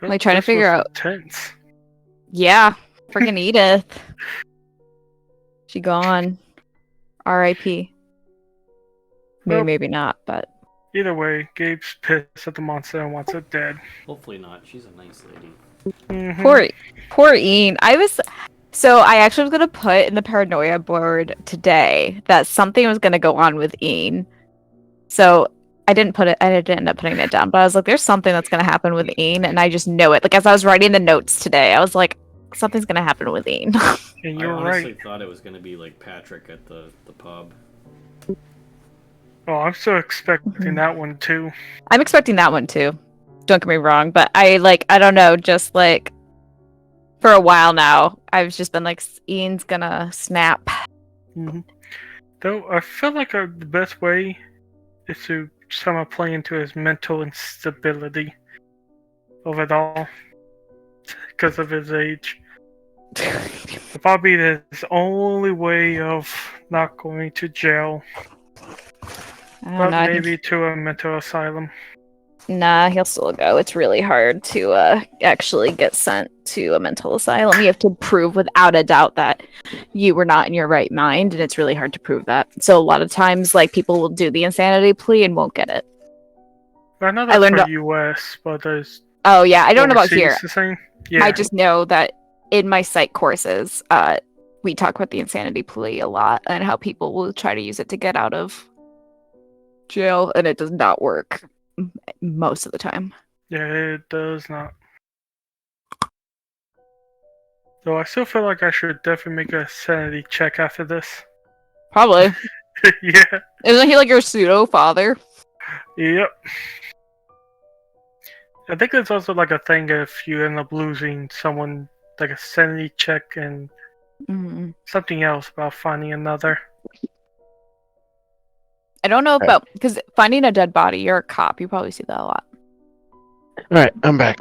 Like trying to figure out. Intense. Yeah, freaking Edith. She gone. R.I.P. Well, Maybe not, but either way, Gabe's pissed at the monster and wants it dead. Hopefully not. She's a nice lady. Mm-hmm. poor Ian. I actually was gonna put in the paranoia board today that something was gonna go on with Ian. So I didn't end up putting it down, but I was like, there's something that's gonna happen with Ian, and I just know it. Like as I was writing the notes today, I was like, something's gonna happen with Ian. And I you're honestly right. thought it was going to be like Patrick at the pub. Oh, I'm still expecting that one too. I'm expecting that one too. Don't get me wrong, but I don't know, just like for a while now, I've just been like, Ian's gonna snap. Mm-hmm. Though I feel like the best way is to somehow play into his mental instability of it all because of his age. Probably his only way of not going to jail, I don't but know. maybe to a mental asylum. Nah, he'll still go. It's really hard to actually get sent to a mental asylum. You have to prove without a doubt that you were not in your right mind, and it's really hard to prove that. So a lot of times, like, people will do the insanity plea and won't get it. I know that's for US, but there's Oh yeah, I don't know about here. overseas the same? Yeah. I just know that in my psych courses, we talk about the insanity plea a lot and how people will try to use it to get out of jail, and it does not work most of the time. Yeah, it does not. Though I still feel like I should definitely make a sanity check after this. Probably. Yeah. Isn't he like your pseudo father? Yep. I think it's also like a thing if you end up losing someone, like a sanity check and something else about finding another. I don't know about, because finding a dead body, you're a cop. You probably see that a lot. Alright, I'm back.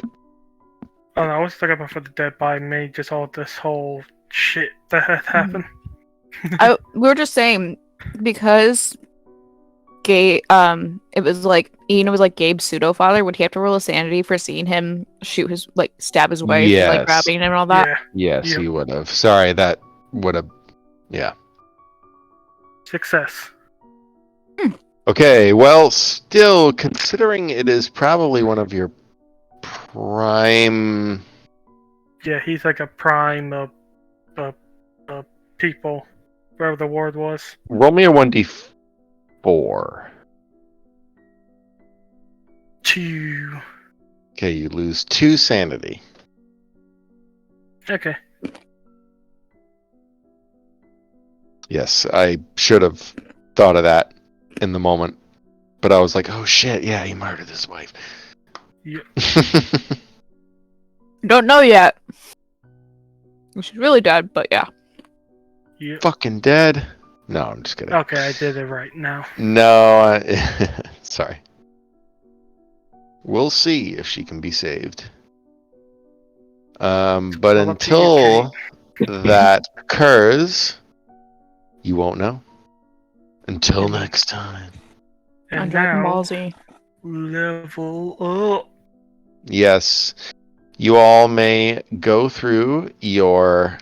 Oh no, I was talking about for the dead body, maybe just all this whole shit that had happened. We were just saying, because Gabe, it was like, Ian was like Gabe's pseudo father. Would he have to roll a sanity for seeing him stab his wife, Yes. like grabbing him and all that? Yeah. Yes, he would have. Sorry, that would have. Yeah. Success. Okay, well, still, considering it is probably one of your prime. Yeah, he's like a prime people, wherever the word was. Roll me a 1d4. 2. Okay, you lose 2 sanity. Okay. Yes, I should have thought of that in the moment. But I was like, oh shit, yeah, he murdered his wife. Yep. Don't know yet. She's really dead, but yeah. Yep. Fucking dead? No, I'm just kidding. Okay, I did it right now. No, sorry. We'll see if she can be saved. But Well, up to you, until that occurs, you won't know. Until next time. And Dragon now, Ball Z. level up. Yes. you all may go through your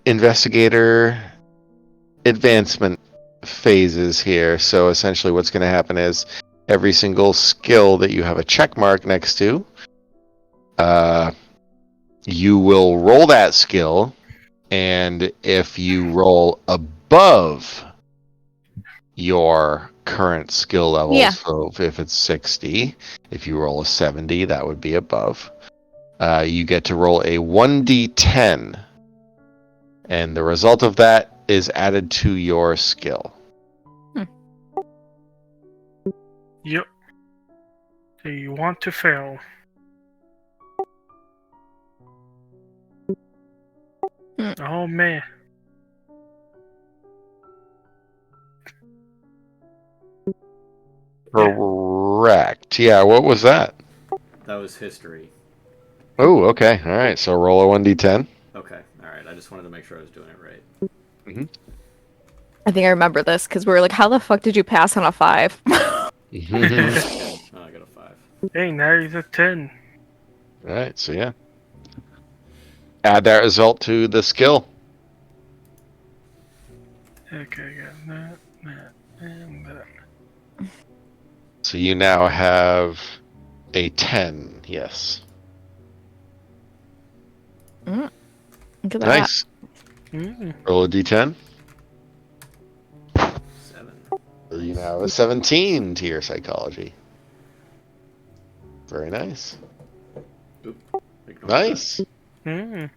investigator advancement phases here. So essentially what's going to happen is every single skill that you have a check mark next to, you will roll that skill, and if you roll above your current skill level, Yeah. so if it's 60, if you roll a 70, that would be above. You get to roll a 1d10, and the result of that is added to your skill. Yep. So you want to fail. Oh man. Correct. Yeah, what was that? That was history. Oh, okay. All right, so roll a 1d10. Okay, alright. I just wanted to make sure I was doing it right. Mm-hmm. I think I remember this because we were like, how the fuck did you pass on a 5? Oh, I got a 5. Hey, now he's a 10. All right, so yeah. Add that result to the skill. Okay, got that, and that. So you now have a 10, yes. Look at that. Nice. Roll a d10. 7. So you now have a 17 to your psychology. Very nice. Oop. Ignore Nice. Mm.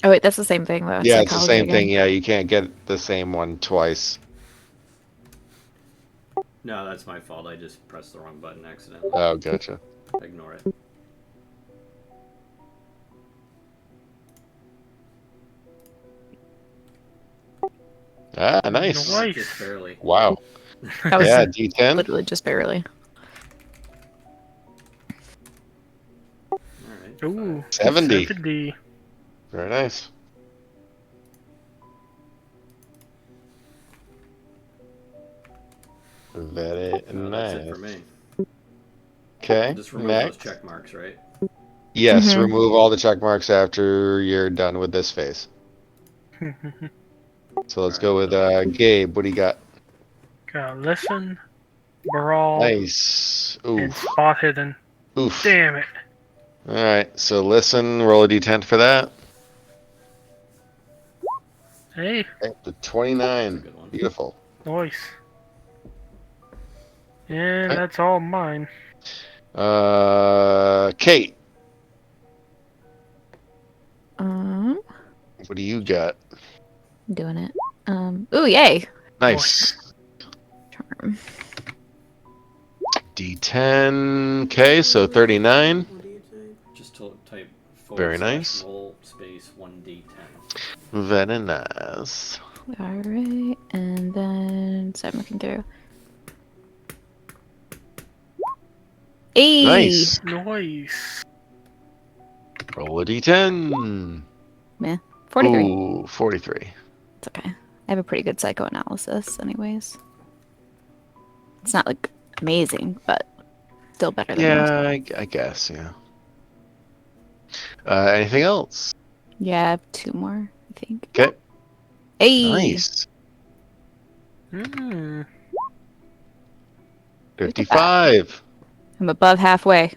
Oh wait, that's the same thing though. Yeah, it's the Psychology same again. thing. Yeah, you can't get the same one twice. that. No, that's my fault. I just pressed the wrong button accidentally. Oh, gotcha. Ignore it. Ah, nice. Nice. Just barely. Wow. That was Yeah, d10. literally just barely. Alright. Ooh, 70. 70. Very nice. Very That's it nice. for me. Okay, Just remove next. those check marks, right? Yes, Mhm. remove all the check marks after you're done with this phase. So let's go with Gabe. What do you got? Gotta listen, brawl, Nice. and Oof. spot hidden. Oof. Damn it. All right. So listen. Roll a d10 for that. Hey, Okay, the 29. That's a good one. Beautiful. nice. And Okay. that's all mine. Kate. What do you got? I'm doing it. Ooh, yay. Nice. Charm. D10. Okay, so 39. Just type Very / nice. roll space 1d10. Very nice. Alright, and then so I'm looking through. Hey! Nice. Nice. Roll a d10. 43. Ooh, 43. It's okay. I have a pretty good psychoanalysis, anyways. It's not like amazing, but still better than most. Yeah, I guess, yeah. Anything else? Yeah, I have 2 more, I think. Okay. Hey! Nice. Mm. 55. I'm above halfway.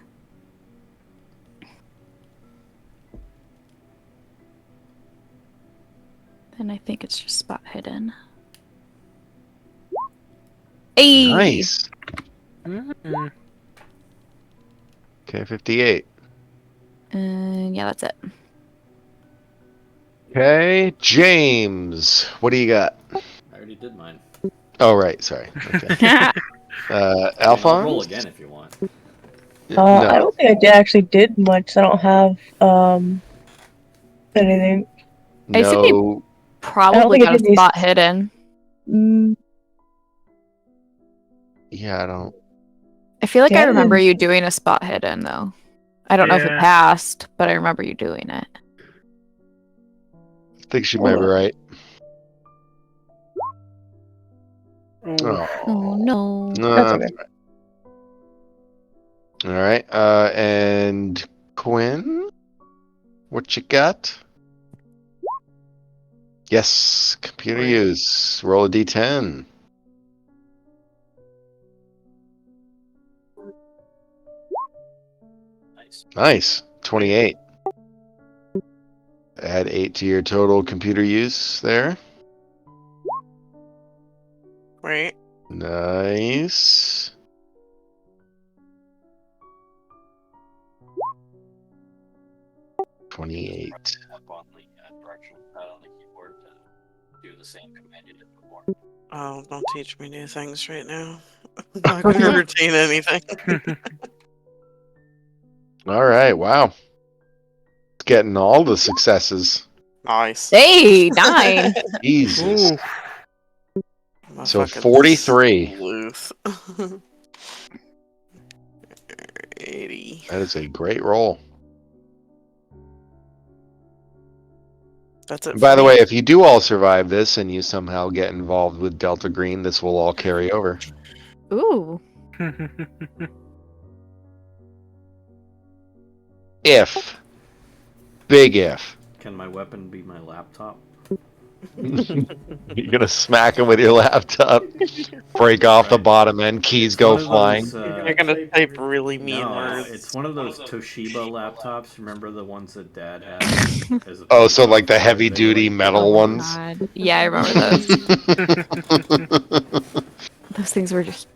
Then I think it's just spot hidden. Hey! Nice. Mm. Okay, 58. And yeah, that's it. Okay, James. What do you got? I already did mine. Oh, right. Sorry. Okay. I'll Alphonse? roll again if you want. I No. don't think I actually did much. I don't have anything. I assume No. you probably think I got a did these- spot hidden. Mm, Yeah, I don't. I feel like I Yeah. remember you doing a spot hidden, though. I don't know if it Yeah. passed, but I remember you doing it. Think she might be right. Oh. Oh, no. That's okay. All right. And Quinn, what you got? Yes, computer Wait. use. Roll a d10. Nice. Nice. 28. Add 8 to your total computer use there. Wait. Nice. $28. Up on the directional pad on the keyboard to do the same command you did before. Oh, don't teach me new things right now. I'm not going to retain anything. All right, wow. Getting all the successes. Nice. Hey, 9. Jesus. Ooh. I'm a So fucking 43. sleuth. 80. That is a great roll. That's it. And by for the me. way, if you do all survive this and you somehow get involved with Delta Green, this will all carry over. Ooh. If. Big if. Can my weapon be my laptop? You're gonna smack him with your laptop, break off the Right. bottom end, keys It's go one of flying. those, You're going to type really mean no, words. it's one of those Toshiba laptops. Remember the ones that Dad had? As a Oh, so laptop like the for heavy video duty editing? metal Oh my ones? God. Yeah, I remember those. Those things were just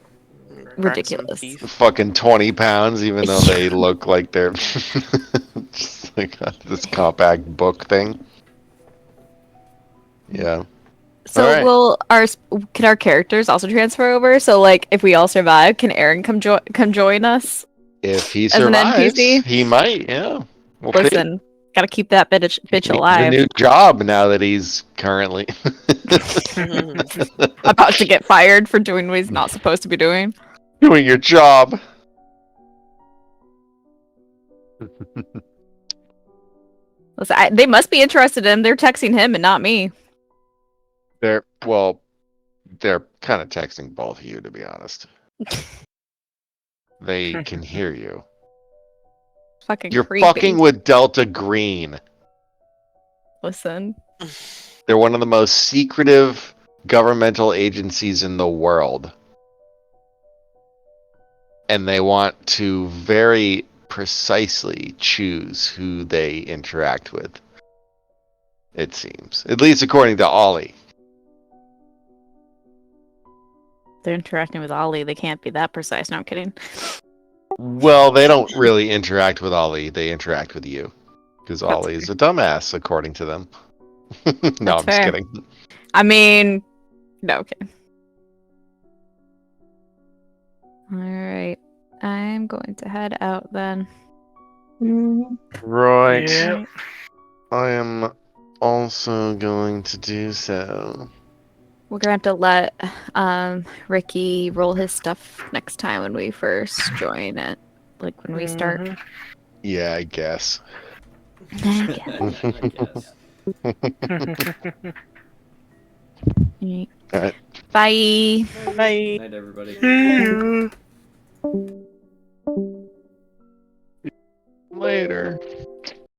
Crack some ridiculous. teeth. Fucking 20 pounds, even though they look like they're just like this compact book thing. Yeah. So All right. will can our characters also transfer over? So like if we all survive, can Aaron come join us If he as an survives, NPC? he might, yeah. We'll see. Listen, gotta keep that bitch Needs a alive. new job now that he's currently About to get fired for doing what he's not supposed to be doing. doing your job. Listen, they must be interested in him. They're texting him and not me. They're kind of texting both of you, to be honest. They can hear you. Fucking You're creepy. fucking with Delta Green. Listen. They're one of the most secretive governmental agencies in the world. And they want to very precisely choose who they interact with. It seems. At least according to Ollie. They're interacting with Ollie. They can't be that precise. No, I'm kidding. Well, they don't really interact with Ollie. They interact with you. Because That's Ollie is a dumbass, according to them. No, That's I'm just fair. kidding. I mean, no, okay. Alright. I'm going to head out then. Right. Yeah. I am also going to do so. We're gonna have to let Ricky roll his stuff next time when we first join it. Like when we start. Mhm. Yeah, I guess. I guess. Alright. Alright. Bye. Bye. Night, everybody. Yeah.